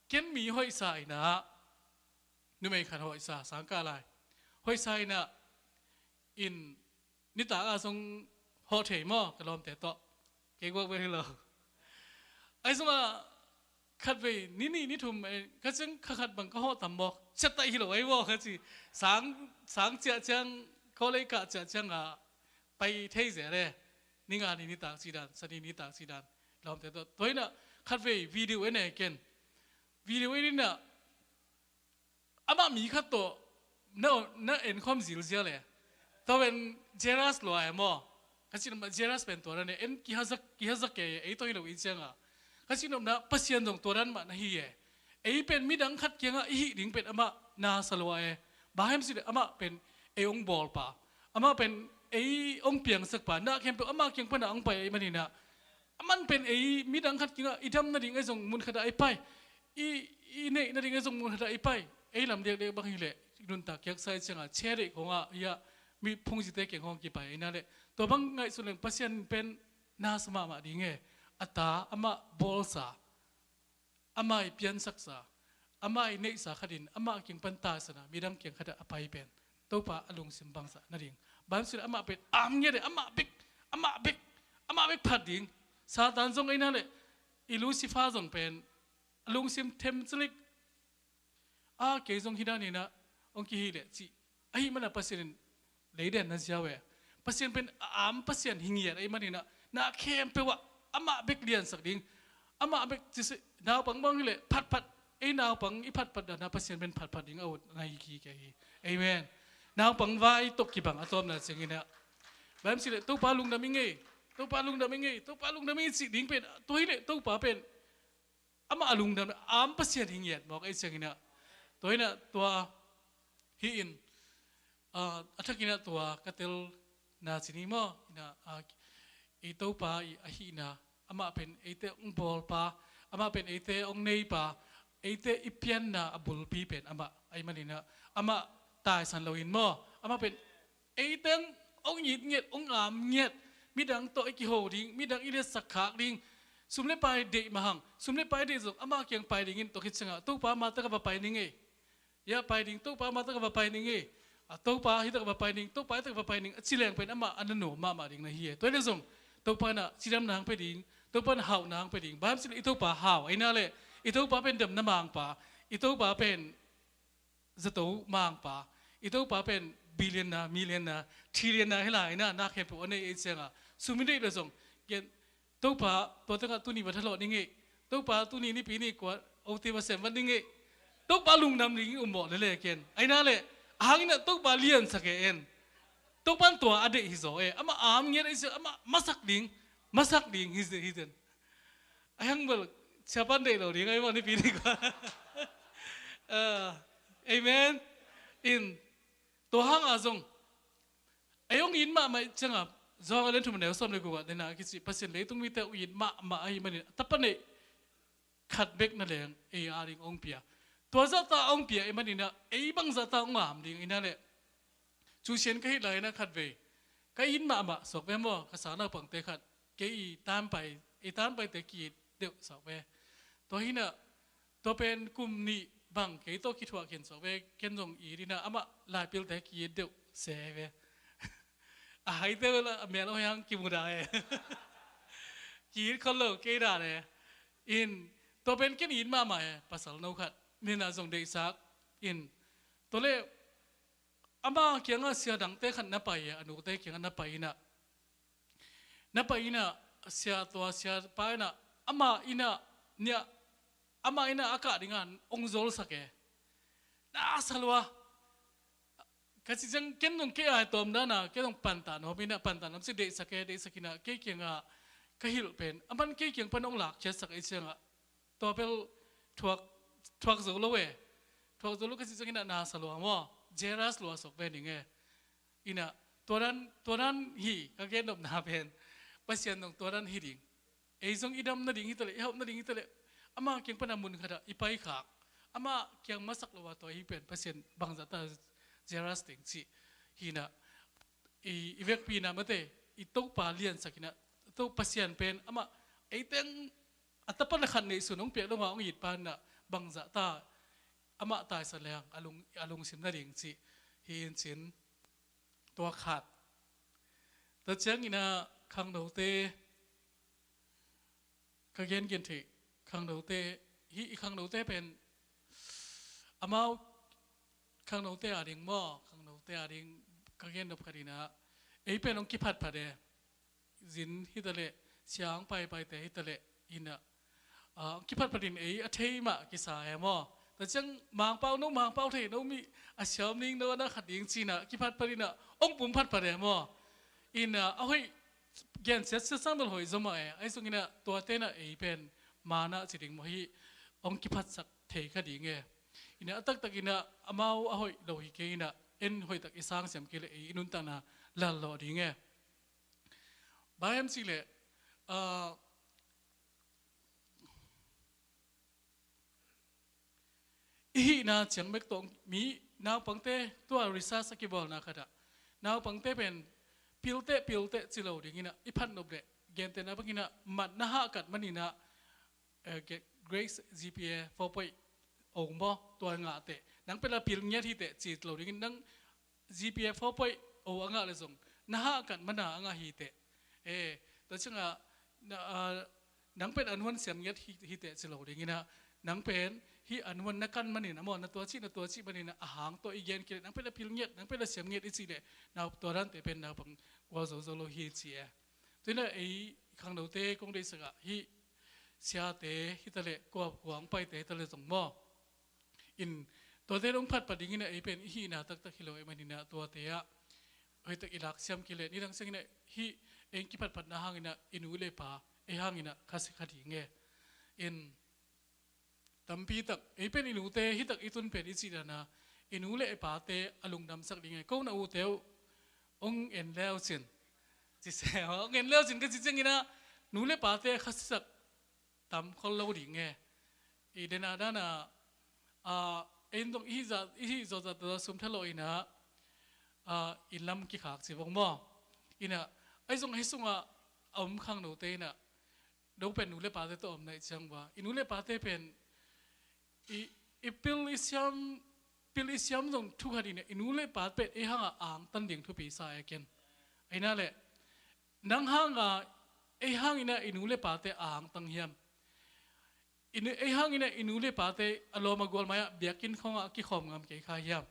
ken mi hoi sai na nu mai khan hoi sa sang ka lai hoi sai na in ni ta a song ho thei mo ka lom te to ke gwa be lo ai song a khat be ni thum ka chang khat bang ka ho tam mo chat tai hi lo ai wo ka chi sang chia chang ko lai ka chia chang a pai thei ze leนี่งานนี้ต่างสีดานสนีนี้ต่างสีดานเราแต่ตัวนี้นะคัดเววิดีโอเนี่ยเกนวิดีโอนี้นะอามามีคัดตัวน่าเอ็นความสิลเสียเลยตัวเป็นเจรัสลอยมั้งก็สินมาเจรัสเป็นตัวนั้นเนี่ยเอ็นกี่ฮักเกย์ไอ้ตัวนี้เราอีเจียงอ่ะก็สินมาพัศยันตรงตัวนั้นมาหน้าฮีไอ้เป็นมิดังคัดเกียงอ่ะอีดิ่งเป็นอามานาสลอยบางแห่งสิอามาเป็นไอ้องบอลป่ะอามาเป็นไอ้องเปียงสักป่าน่าเข้มเปอามาเกียงปนังไปมันนี่นะมันเป็นไอ้มิดังขัดกิงอีทำนั่นเองไอ้ส่งมุนขัดไอ้ไปอีเนี่ยนั่นเองไอ้ส่งมุนขัดไอ้ไปไอ้ลำเดียกบางทีเลยดุนตาเกียกใส่เชียงเชเด็กของยามีพงศิเตเก่งของกี่ไปนั่นแหละตัวบางไงส่วนหนึ่งพัศยันเป็นนาสมามาดีไงอัตตาอามาบอลซาอามาเปียนสักษาอามาเนสาขดินอามาเกียงปันตาสนะมีดังเกียงขัดอภัยเป็นตัวป่าอารมณ์สิมบังสะนั่นเองบางสิ่งอามาเป็นอามเงี้ยเลยอามาเบกพัดดิ่งซาตานทรงไอ้นั่นเลยอิลูซิฟ้าทรงเป็นลุงซิมเทมสลิกเกยทรงฮิดานี่นะองค์กี่เลยจีไอ้มันพัศยันเลยเด่นนั่นเสียเว้ยพัศยันเป็นอามพัศยันหิงเงียไอ้มันนี่นะน่าเข้มเปว่าอามาเบกเรียนสักดิ่งอามาเบกจิสดาวปังบางเลยพัดไอ้ดาวปังอีพัดนะพัศยันเป็นพัดดิ่งเอาในกี่แกฮีเอเมนนางปังว่าไอ้ตกกี่บังอาตอมนั่นเสียงนี่นะแบบสิเลยตู้ปลาลุงดำมิงเง ตัวปลาลุงดำไม่ไงตัวปลาลุงดำไม่สิดิ้งเป็นตัวนี้ตัวปลาเป็นอามาลุงดำอามเปอร์เซ็นต์หิงเหยียดบอกไอ้เสียงนี่นะตัวนี้ตัวฮีอินอัฐกินะตัวกัตเตลนาสินีมอนะไอตัวปลาไอฮีนะอามาเป็นไอเตองบอลปลาอามาเป็นไอเตองเนยปลาไอเตอีเปียนนะบุลปีเป็นอามาไอมันนี่นะอามาตายสันโลอินมออามาเป็นไอเตงองหยิดเงียดองอามเงียดมีดังโตไอกิโฮดิงมีดังอิเลสักขากดิงสุมเลไปเดมาหังสุมเลไปเดจงอามาเกียงไปดิงินตัวคิดเสงะตัวปลามาตะกับไปนิงเอยาไปดิงตัวปลามาตะกับไปนิงเอตัวปลาฮิตกับไปนิงตัวปลาตะกับไปนิงสิเลงเป็นอามาอันนั้นโนมาดิงนะเฮียตัวเดจงตัวปลาน่ะสิดำนางไปดิงตัวปลาหาวนางไปดิงบ้านสิอีตัวปลาหาวไอ้นั่นแหละอีตัวปลาเป็นดำน้ำมังปลาอีตัวปลาเป็นจะตัวมังปลาอีตัวปลาเป็นบิลเลนนามิลเลนนาทริลเลนนาให้หลายน่ะนักเห็นพวกนี้เองเสียงอ่ะสุมิได้เลยส่งเกี่ยตัวปลาตัวตั้งตัวนี้มาทะเลาะนี่ไงตัวปลาตัวนี้นี่ปีนี้กว่าเอาเทวเสมวันนี่ไงตัวปลาลุงนำลิงอุ้มบอกเลยเกี่ยไอ้นั่นแหละหางนี่ตัวปลาเลี้ยงสักเองตัวปลาตัวอดีตฮิโซอามาอามเงี้ยไอ้เสียอามามาสักดิงฮิเดนไอ้ยังบอกชาวบ้านเด็กเราดิไอ้วันนี้ปีนี้กว่าเออเมนอินตัวหางอาจงไอ้ยงอินมาไม่จังอ่ะจอกันเล่นทุ่มเดียวซ้อมเลยกูว่าเดี๋ยวนะคิดสิพัศน์เลยต้องมีแต่อินมาไอ้มันนี่แต่ปนเนี่ยขัดเบกนั่นแหละไอ้อาริงองเปียตัวจัตตาองเปียไอ้มันนี่นะไอ้บังจัตตาองามดิงอินนั่นแหละจูเชียนก็ให้เลยนะขัดเวก็อินมาสอกเวมว่าภาษาเราปังเตะขัดเกี่ยตามไปไอ้ตามไปแต่กีดเดี๋ยวสอกเวตัวนี้นะตัวเป็นกลุ่มนี้บางเกี่ยตัวคิดว่าเขียนสอกเวเขียนตรงอีนี่นะอามาลายเปลแต่กีดเดี๋ยวเสเวไอ้เดี๋ยวละเมียเรายังกิมุดายกีดเขาเลิกเกด่าเลยอินตัวเป็นแค่อินมาใหม่ภาษาเราขัดนี่นะส่งเด็กสักอินตัวเล่อามาเกี่ยงเสียดังเตะขันนับไปอนุเตะเกี่ยงนับไปนะเสียตัวเสียไปนะอามาเนี่ยอามาอากาศดิ่งานองโจลสักน่าสลัวก็สิจังเก็นตรงเกี่ยตัวมันนะเกี่ยตรงปันตานหัวปีน่ะปันตานน้ำสิเดสักนะเกี่ยงก็หิลเป็นอามันเกี่ยงปนองหลักเช็ดสักไอเสียงตัวเป็นทวกโจลเวทวกโจลก็สิจังน่าสลัวมั้งเจรัสลัวสกเป็นยังไงอินะตัวนั้นฮีก็เกณฑ์ดบนาเป็นภาษาตรงตัวนั้นฮีดิ่งไอ้ทรงอีดำนั่นดิ่งฮิตเลยเขานั่นดิ่งฮิตเลยอามาเกี่ยงปนามุนขนาดอีไปขากอามาเกี่ยงมาสักลัวตัวฮีเป็นภาษาบางจัตตาเจรัสดิ่งสิฮีนะอีเวกปีน่ะมาเตอีตุกปาเลียนสักนะตุกภาษาเป็นอามาไอ้เต็งอัตปันขันในส่วนของเปียกลงมาองค์หยิดปานน่ะบางจัตตาอามาตายแสดงอารมณ์สินนั่นเองสิฮีนสินตัวขาดแต่เจ้าอินะขังดาวเตก็เย็นเกินทีขังดาวเตฮีขังดาวเตเป็นอามาขังดาวเตอาดิงม่อขังดาวเตอาดิงก็เย็นดับคดีนะไอ้เป็นองคิพัดพัดเดจินฮิตเลเสียงไปแต่ฮิตเลอินะคิพัดพัดินไอ้อเทยมากิสาเอม่อแต่จังมังเป้าโน้มังเป้าเทโน้มีอาเชียมนิ่งโน้นะขัดยิงจีน่ะกิพัดปริน่ะองปุ่มพัดปะเดมออิน่ะเอาให้เกี่ยนเสร็จสังเดลหอยสมัยไอ้ส่งอิน่ะตัวเต้น่ะไอ้เป็นมานะสิดิ่งมหิองกิพัดสักเทขัดยิงเออิน่ะตักอิน่ะอามาเอาให้เราหิเกอิน่ะเอ็นหอยตักอิสังเสียมเกลอินุนตัน่ะลัลลอดิ่งเอบายมสิเลอีน่าเชียงเมกตงมีนาวปังเต้ตัวริซาสกิบอลนะขดานาวปังเต้เป็นพิลเต้จิโลดิ่งนะอีพันนบเดเกนเตนะปังอินะมัดนะฮะกัดมันนี่นะGrace GPA 4.0องบ่ตัวงาเตนังเป็นละพิลเงี้ยที่เตจิโลดิ่งนัง GPA 4.0อ่างเลยส่งนะฮะกัดมันนะอ่างฮีเตแต่ช่างนังเป็นอันวันเสียงเงี้ยที่เตจิโลดิ่งนะนังเป็นฮีอันวันนักการมันนี่นะมอนัตัวชีมันนี่นะอาหารตัวอีเย็นกินนังเป็นละพิลเงียนังเป็นละเสียงเงียอีสิเดนาตัวนั้นแต่เป็นนาบังว่าโซโลฮีเสียตัวนั้นไอ้ขังดาวเตคงได้สักฮีเสียเตฮีทะเลกวางไปเตทะเลส่งหม้ออินตัวเตลงพัดปัดดิ่งนี่ไอ้เป็นฮีนาตักกิโลไอ้มันนี่นะตัวเตะเฮ้ยตักอิลักเสียมกิเลนี่ทั้งสิ่งนี่ฮี เองกิปัดปัดนะหางอินะอินูเลปาเอหางอินะคัสขัดหิงเงอินตัมปีตักเอเป็นอินูเตฮิตักอิตุนเป็นอิสิดานะอินูเลปาเตอลุงดำสักดิงเงก็น่าอูเตวองเอ็นแล้วสินจิเสฮองเอ็นแล้วสินก็จิเจงินะนูเลปาเตคัสสักตัมคนเราดิงเงอีเดนาดานะเอ็นตรงอีจะตัวสมทะเลอินะอินลำกิขากสิบงบ่อินะไอ้ทรงให้ทรงอมข้างหนูเตนะดูเป็นหนูเลปาเตตัวอมในจังว่าอินูเลปาเตเป็นอีพิลอิสยามตรงทุกคดีเนี่ยอินูเลปาเตเป็นไอ้ห่างอ่างตันเดียงทุปีสายกันไอ้นั่นแหละนังห่างไอ้ห่างอินะอินูเลปาเตอ่างตังเฮียมอินไอ้ห่างอินะอินูเลปาเตอารมณ์กอลมายเบียกินของกิขอมงามเกี่ยขายาม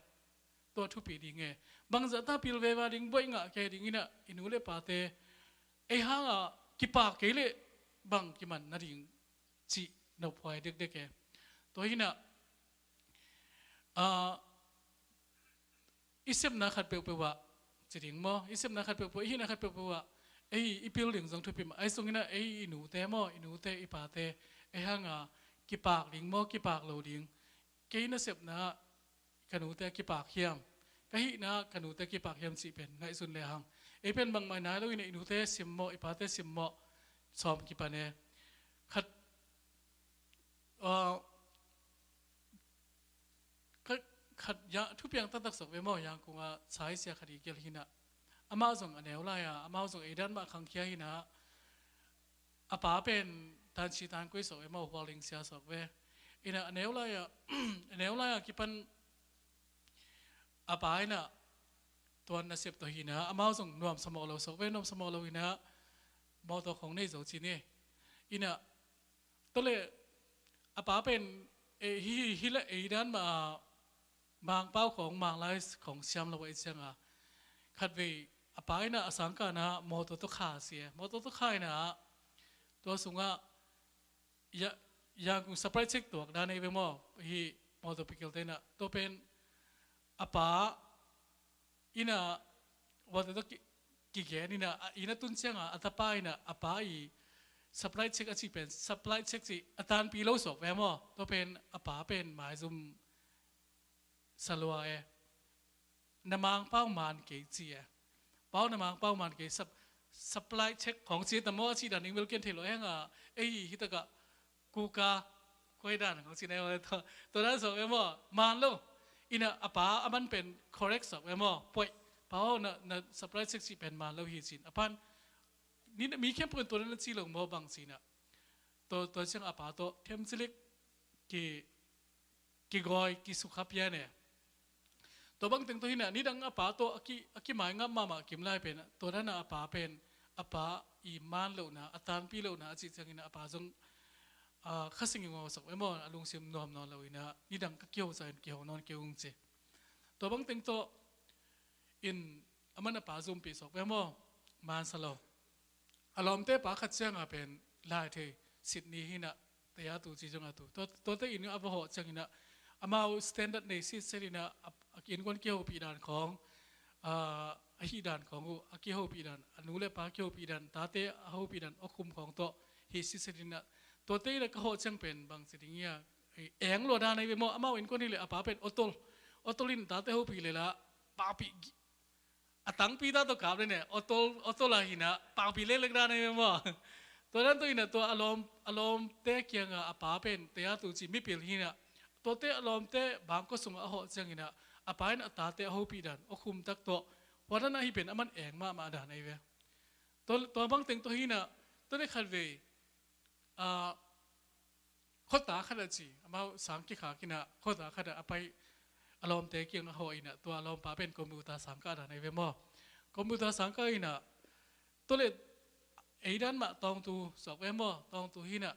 ตัวทุปีดีไงบางจัตตาพิลเววาดิงบ่อยงะแกดิงินะอินูเลปาเตไอ้ห่างกิปากเกเลบางกิมันนาดิงจีนบพอยเด็กๆแกตัวหินะอิเซมนักขัดเปลว่าจะดิงมั้งอิเซมนักขัดเปลว่าหินักขัดเปลว่าไอ้อีพิลดิงจงทุปีมาไอ้ทรงหินะไอ้อินูเตมั้งอินูเตอีปาเตไอ้ห่างกิปากดิงมั้งกิปากโลดิงเกยินะเซมนะขนูเตกิปากเขียมก็หินะขนูเตกิปากเขียมสิเป็นไงสุดเลยหังไอ้เป็นบางไม้นาแล้วอินูเตสิมมั้งอีปาเตสิมมั้งสอมกิปาเนี่ยขัดขัดยาทุกอย่างตั้งแต่สมัยมั่งยังคงใช้เสียคดีเกี่ยวหินะอามาส่งอันเดียวไรอามาส่งไอ้ด้านมาขังเคียหินะอาป้าเป็นทานชีทานกุ้ยสมัยมั่งวอลลิงเสียสมัยอินะอันเดียวไรอันเดียวไรกิปันอาป้าอินะตัวนักเสพตัวหินะอามาส่งนวมสมองเราสมัยนวมสมองเราหินะมอตัวของในโจจีนี่อินะตัวเลยอาป้าเป็นฮิละไอ้ด้านมาบางเป้าของบางไลฟ์ของเชียมเราไว้เชียงขัดวีอาป้าอินะอสังกานะมอตัวขาเสียมอตัวขาอินะตัวสูงยังสปรายเช็คตัวด้านในเวมอฮีมอตัวพิกเกลเตนะตัวเป็นอาป้าอินะว่าตัวกี่แก่นี่นะอินะตุนเชียงอัตป้าอินะอาป้าอีsupply check อาชีพเป็น supply check สิอาจารย์ปีโลสกแวมอตัวเป็นอาป้าเป็นหมายซุมสลัวน้ำมังเป้ามันเกจีเป้าน้ำมังเป้ามันเกsupply check ของสิแต่เมื่อสิดันนิงเวลเกนเทโลเองไอ้ฮิตกะกูกาคุยด้านของสิในวันตัวนั้นสกแวมอมันโลอินะอาป้าอามันเป็น correct สกแวมอป่วยเป้าน่ะ supply check สิเป็นมันโลหิตสินอภันนี่มีแค่ปืนตัวนั้นสิลงมาบางสินะตัวเชิงอาป้าตัวเทมซิลิกกี่กอยกี่สุขภาพเนี่ยตัวบางตึงตัวหินะนี่ดังอาป้าตัวอากิหมายงับมากิมไล่เป็นตัวนั้นอาป้าเป็นอาป้าอีมานเหล่านะอัตานปีเหล่านะจิตจังหินะอาป้าจงข้าศึกงอสักไว้หมดลุงเสียมนอมนอนเหล่านะนี่ดังก็เกี่ยวใจเกี่ยวนอนเกี่ยวงเจตัวบางตึงตัวอินอามันอาป้าซุ่มปีสักไว้หมดมานสโลอารมณ์เตะปากขัดเชียงเป็นลายเทสิทธิ์นี้หินะแต่ยาตูจีจงอาตูตัวเตะอินอับหอจังหินะอามาสแตนดาร์ดในสิทธิ์เสรีนะอินคนเกี่ยวปีดันของอาฮิดันของอากิโฮปีดันอนุเลปาเกี่ยวปีดันตาเตะอาโฮปีดันอคุมของตัวฮิสิทธิ์เสรีนะตัวเตะเลยก็หอจังเป็นบางสิ่งเงี้ยเอ็งโลดาในเวมออามาอินคนนี้เลยอาป้าเป็นออตลินตาเตะโฮปีเลยละปาปีตั้งปีตาตัวกลับเลยเนี่ยออโตลาหินะปากปีเล็กๆได้ไหมมั้งตัวนั้นตัวนี้ตัวอารมณ์เตะเกียงอาป้าเป็นเตะตัวจีไม่เปลี่ยนหินะตัวเตะอารมณ์เตะบางก็ส่งอาหอจังหินะอาป้าเนี่ยตาเตะหูปีดันอคุมตักตัววันนั้นให้เป็นมันเองมาด่านไอ้เว้ยตัวบางตึงตัวหินะตัวนี้ขัดเว้ยข้อตาขัดจีมาสังกิขากินะข้อตาขัดอาไปอารมณ์เตะเกี่ยงหอยนะตัวอารมณ์ป้าเป็นคอมพิวเตอร์สังกัดในเวมอคอมพิวเตอร์สังกัดนะตัวเล็กไอ้ด้านมาตองตูสอบเวมอตองตูหินะ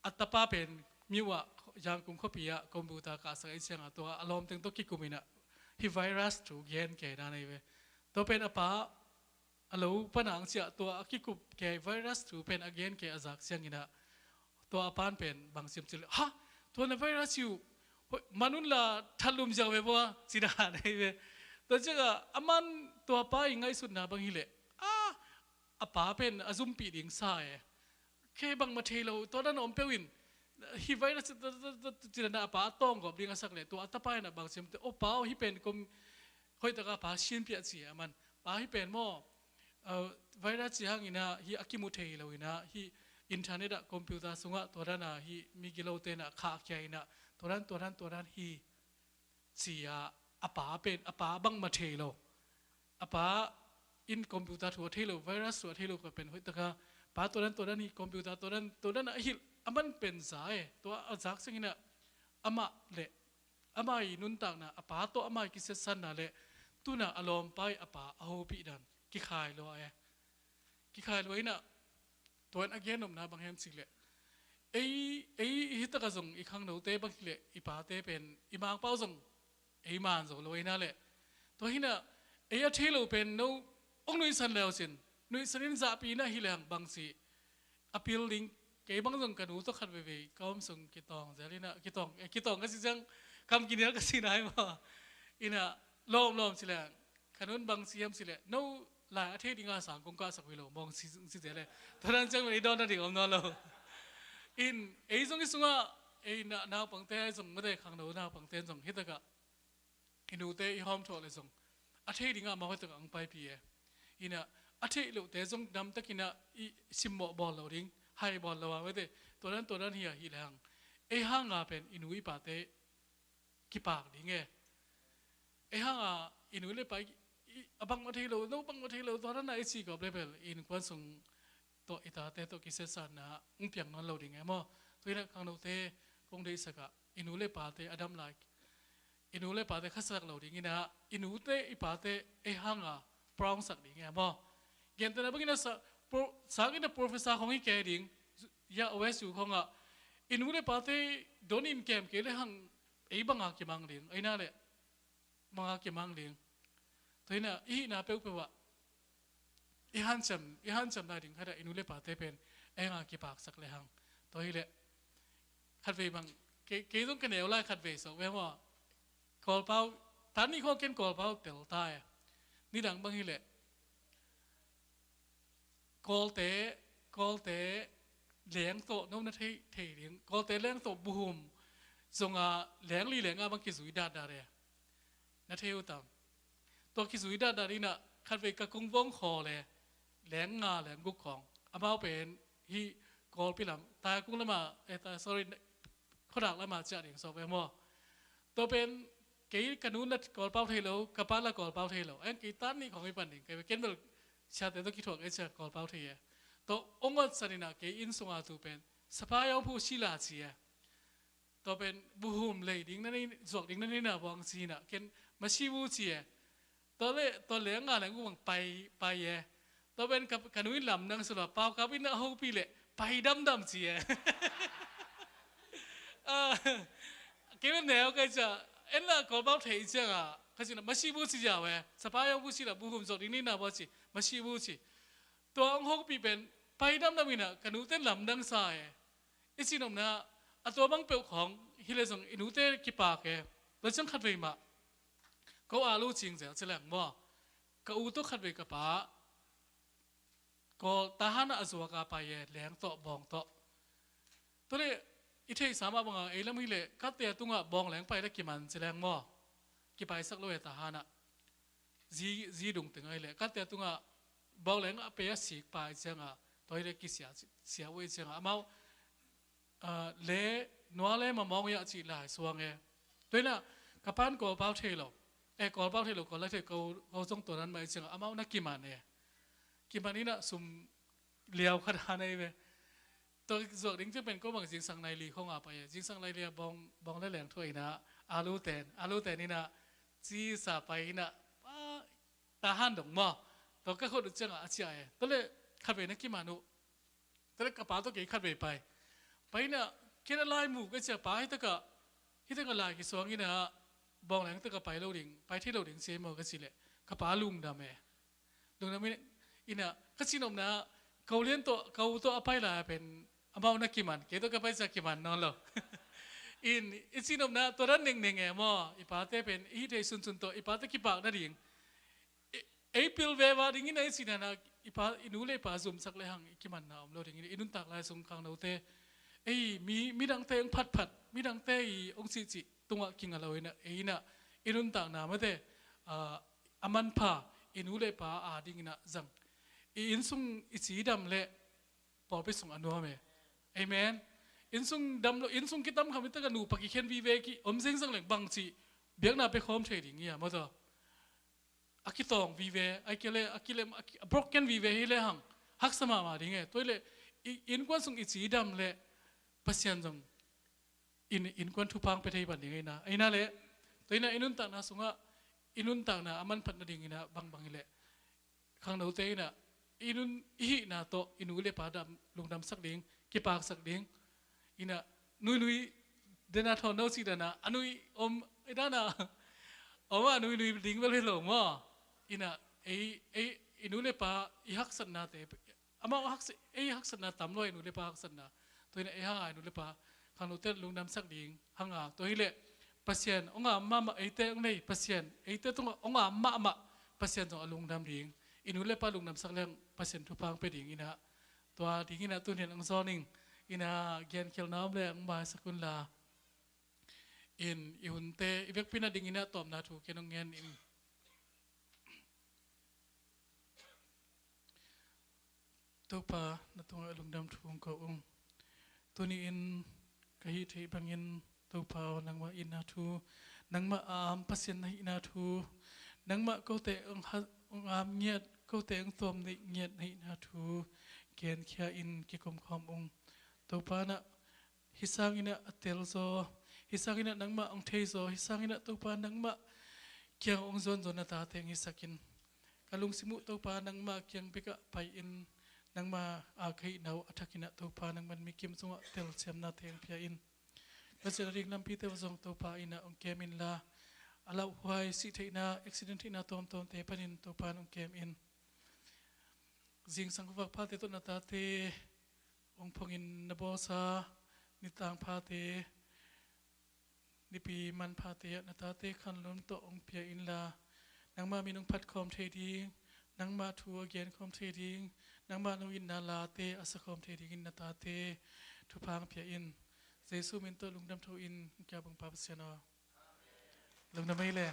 อัตป้าเป็นมีว่ายังกุมข้อปีอะคอมพิวเตอร์กาสักไอเชียงตัวอารมณ์ตึงตัวกิกุมินะฮิไวรัสถูกเย็นแก่ด้านในเวตัวเป็นอาป้าอารมณ์ปนังเสียตัวกิกุแก่ไวรัสถูกเป็นอเกนแก่อาจักเชียงนะตัวอาปานเป็นบางสิ่งสิ่งฮะตัวนั้นไวรัสอยู่มนุษย์ละทัลุมเจ้าเว้ยบ่สิดาในเว้ย ตัวเจ้าอามันตัวป้ายังไงสุดนะบางทีเลยอาป้าเป็นอาซุมปีดิ่งสายแค่บางมาเทเราตัวนั้นอมเปวินฮิไว้นะจินตนาป้าต้องกับดิ่งสักเลยตัวอัตป้านะบางเสียมแต่โอป้าฮิเป็นกลมคอยตะกาป้าชินเปียเสียมันป้าฮิเป็นหม้อไวรัสจีฮังอินะฮิอากิมุเทเราอินะฮิอินเทอร์เน็ตคอมพิวเตอร์สุงะตัวนั้นนะฮิมีกิโลเตนะขาแก่อินะตัวนั้นฮิเสียอาป้าเป็นอาป้าบังมาเทเราอาป้าอินคอมพิวเตอร์ตัวเทเราไวรัสตัวเทเราก็เป็นคอยตะกาป้าตัวนั้นฮิคอมพิวเตอร์ตัวนั้นฮิอามันเป็นสายตัวอาจักสิ่งนี้อามาเละอามาอินุนตักนะอาป้าตัวอามากิเซสันนะเละตัวน่ะอารมณ์ไปอาป้าเอาปีดันกิขายเลยกิขายเลยนะตัวนั้นเกี่ยนมนะบางแห่งสิเลยฮิตกะส่งอีกครั้งหนูเต้บางทีเลยอีป้าเต้เป็นอีมางเป้าส่งมันส่งเลยนะเลยตัวฮินะอาเทโลเป็นนู้องนุยสันแล้วสินนุยสันนิษฐานปีน่ะฮิเลงบางสิอพิลลิงเก็บบางส่งกันหนูต้องขัดไปเขาส่งกิตองเจริญนะกิตองก็สิจังคำกินเนื้อก็สินายมาอินะล้อมสิเลยขนุนบางสิยมสิเลยนู้หลายอาทิตย์ที่งานสังคมก็สักวิโลมองสิเจเลยตอนนั้นจังไม่ได้โดนนั่นเองนั่นเลยอินส่งที่ส่งอ่ะน่าปังเต้ส่งไม่ได้ขังหนูน่าปังเต้ส่งฮิตกะอินูเต้หอมโถเลยส่งอาทิตย์ที่งานมาให้ตะกังไปพี่อินะอาทิตย์ลูกเต้ส่งดำตะกินะซิมบอลเราดิ้งไฮบอลเราว่าไม่ได้ตัวนั้นเฮียฮิแรงห้างเป็นอินูอีปาเต้กี่ปากดิ้งห้างอินูเลยไปบังมาเทโลนู้บังมาเทโลตอนนั้นไอ้สิกับเลเวลอินควันส่งตัวอิตาเตตัวกิเซสันนะเปียงนั้นเราดิ้งไงมั้งตัวนั้นข้างนู้นเตคงได้สักอินูเลยปาเตอดัมไลค์อินูเลยปาเตขัดสักเราดิ้งนะอินูเตอีปาเตห้างปรองสักดิ้งไงมั้งเกี่ยนแต่ละบางทีนะสักอินะโปรเฟสซ่าของอีแกดิ้งยาเอาไว้สู่ของอินูเลยปาเตโดนอินเกมเกเลยห้างบังอากิมังดิ้งนั่นแหละบังอากิมังดิ้งตัวนี้น่าเปล่าว่าฮันจำได้ถึงขนาดอินุเลปาเตเป็นงากีปากสักเลยฮังตัวนี้แหละขัดเวบังเกี่ยต้องกันเอวไล่ขัดเวสเว้ว่ากอลเป้าตอนนี้เขาเก่งกอลเป้าเตลตายนี่ดังบางทีแหละกอลเตเลี้ยงโตโน้มนาทีเลี้ยงกอลเตเลี้ยงโตบูมส่งเลี้ยงบางกิสุยดาดาเร่นาทีอุตามตัวกิสุยดาดารีน่ะขัดไปกับกงวงคอเลยแหลงงาแหลงกุกของอามาเป็นฮีกอลพิลำตากุ้งละมาตา sorry ขดักละมาจัดอย่างสอบไปมั่วตัวเป็นกี่กันุนละกอลเป้าเทโลกับป้าละกอลเป้าเทโลกี่ตันนี่ของไอ้ปันนี่กี่เก็นเบลชาติตัวกี่ถกไอ้เจ้ากอลเป้าเทียตัวองค์วัดสันนิษฐานกี่อินสงอาตัวเป็นสภาพยาผู้ศิลาเสียตัวเป็นบุหุมเลยดิ้งนั่นนี่จวกดิ้งนั่นนี่น่ะบางสีน่ะเก็นมาชีวูเสียตัวเลี้ยงงานอะไรกูบังไปเย่ตัวเป็นกับขนุนลำนังสลับเปล่ากับอินเอาปีเล่ไปดำเสียเกี่ยวกับแนวก็จะละกอลเป้าเทียจังก็จะมาชีบุสิจ้าเว้สภาพยังบุสิละบุหุมจอดนี่น่ะบ่สิมาชีบุสิตัวอังหกปีเป็นไปดำอินะขนุนเต้นลำนังสายไอ้สิ่งนั้นนะตัวบังเปิลของฮิเลซังอินุเต้กี่ปากแล้วจังขัดไปมาก็อาลูจริงเสียแสดงว่าก็อุตุขัดไปกับป้าก็ทหารอาจจะกับไปแหลงโตบองโตตัวนี้อีเทสามารถบังเอลมิเลกัดเตะตุงะบองแหลงไปแล้วกี่มันแสดงว่ากี่ไปสักร้อยทหารจีดุงถึงไอเล่กัดเตะตุงะบองแหลงไปสิกไปเสียงตัวนี้กี่เสียไว้เสียงมาเล่นัวเล่มามองยาจีหลายสวงตัวนี้กับปั้นกอลเป้าเทโลกอลเป้าเทโลกอลแล้วเทเขาส่งตัวนั้นมาเสียงอามานักกี่มันกี่มันนี่นะสุ่มเลี้ยวขนาดไหนเว้ตัวส่วนดิ้งจะเป็นก็บางจิงสังในลีของอาไปจิงสังในลีบองได้แหลงถ้วยนะอาลูเตนนี่นะจีสาไปนะตาหันดงมอตัวก็คนจังอาเจียตัวเลยขัดไปนักกี่มันนุตัวเลยกระเป๋าตัวเก๋ขัดไปนะแค่ละลายหมู่ก็จะไปให้ตะกะลายกี่สวงนี่นะบองแหลงตะกะไปเราดิ่งไปที่เราดิ่งเสียมก็สิเลยกระเป๋าลุงดำลุงดำนี่อินะก็สินอมนะเขาเลี้ยงตัวอภัยละเป็นอามานักกี่มันเกี่ยวกับไปจากกี่มันนอนหรอ อินสินอมนะตัวนั้นหนึ่งมออีป้าเต้เป็นอีเทสุนโตอีป้าเต้กี่ปากนั่นเองไอพิลเววาดิ่งนี่สินะอีป้าอินูเลยป้าซุ่มสักเลยหังกี่มันนะอมโลดิ่งนี่อินุนตักลายสงขังเราเต้ไอมีดังเต้งพัดมีดังเต้องค์จิตัวกิงอะไรเนะไอนะอินุนตักนะมาเต้อามันพาอินูเลยป้าดิ่งนะจังอินซุงอิสีดำเละปอไปส่งอนุฮะเมเอเมนอินซุงดำอินซุงคิดดำคำนี้ตั้งกันหนูปักกิเคนวีเวกิอมเซ็งสังเหลงบางจีเบียกน่าไปคอมเทรดิ้งเนี่ยมาต่ออากิตองวีเวอากิเลบล็อกเกนวีเวฮิเลหังฮักสมาดิ่งเงี้ยตัวเลยอินกวนซุงอิสีดำเละปัสยันจงอินกวนทุพังไปที่บันดิ่งไงนะไอ้นั่นเละตัวนี้อินุนต่างนะซุงอ่ะอินุนต่างนะอามันพัดดิ่งนะบางเละข้างเราเต้นะอินุนอีน่าโตอินูเลปาดำลงดำสักเด้งกีปากสักเด้งอินะนุยเดน่าทอนเอาสิเดน่าอนุยไอ้ด้านะว่านุยดิ่งไปเลยหลงว่าอินะอินูเลปาอีฮักสันนาเตอามาฮักสันนาต่ำลอยอินูเลปาฮักสันนาตัวนี้ฮังอินูเลปาข้างเราเต้ลงดำสักเด้งฮังตัวนี้เละปัสยันองค์มาไอเต้องเลยปัสยันไอเต้ตรงองค์มาปัสยันตรงลงดำเด้งอินุเลปาลุงนำสักเรื่องเปอร์เซ็นต์ทุพังไปดิ่งอินะตัวดิ่งอินะตัวเนี่ยอังซอนิงอินะเกียนเขียวน้ำเลยอังบาสกุลลาอิหุนเตอีเวกพินาดิ่งอินะตอมนาถูกเกนองเงินตัวปาณตัวลุงดำถูกกับองตัวนี้กะฮิที่บางอินตัวปานังว่าอินาทูนังมาเปอร์เซ็นต์อินาทูนังมาก็เตองเงียดก็เตงตัวมันเงียดให้นาทูเกียนเขียอินกิคมคอมองตัวปานะฮิสังอินะเตลโซฮิสังอินะนังมาองเทโซฮิสังอินะตัวปานังมาเกียงองซอนโซนาตาเตงฮิสักินกาลุงสิมุตัวปานังมาเกียงปิกะไปอินนังมาอาเคยนาวอัฐกินะตัวปานังมันมีกิมสงะเตลเซมนาเตงเพียอินก็จะเรียกนำพีเตอร์ซงตัวปาอินะองเกมินลาอาลาหวยสิเทน่าอุบิเหตุที่น่าตอมเตปันินตัวปานุเกมอินจิงสังกักพาเตตุนาตาเตองพงินนบอสานิตังพาเตนิปีมันพาเตนาตาเตขันล้มโตองเปียอินลานังมามีนุงพัดคอมเทดีนังมาทัวเกียนคอมเทดีนังมานุอินนาลาเตอสคอมเทดีอินนาตาเตทุพังเปียอินเจสุมินโตลุงดำทูอินแกบังปาปเสนาลงน้ำไม่เลย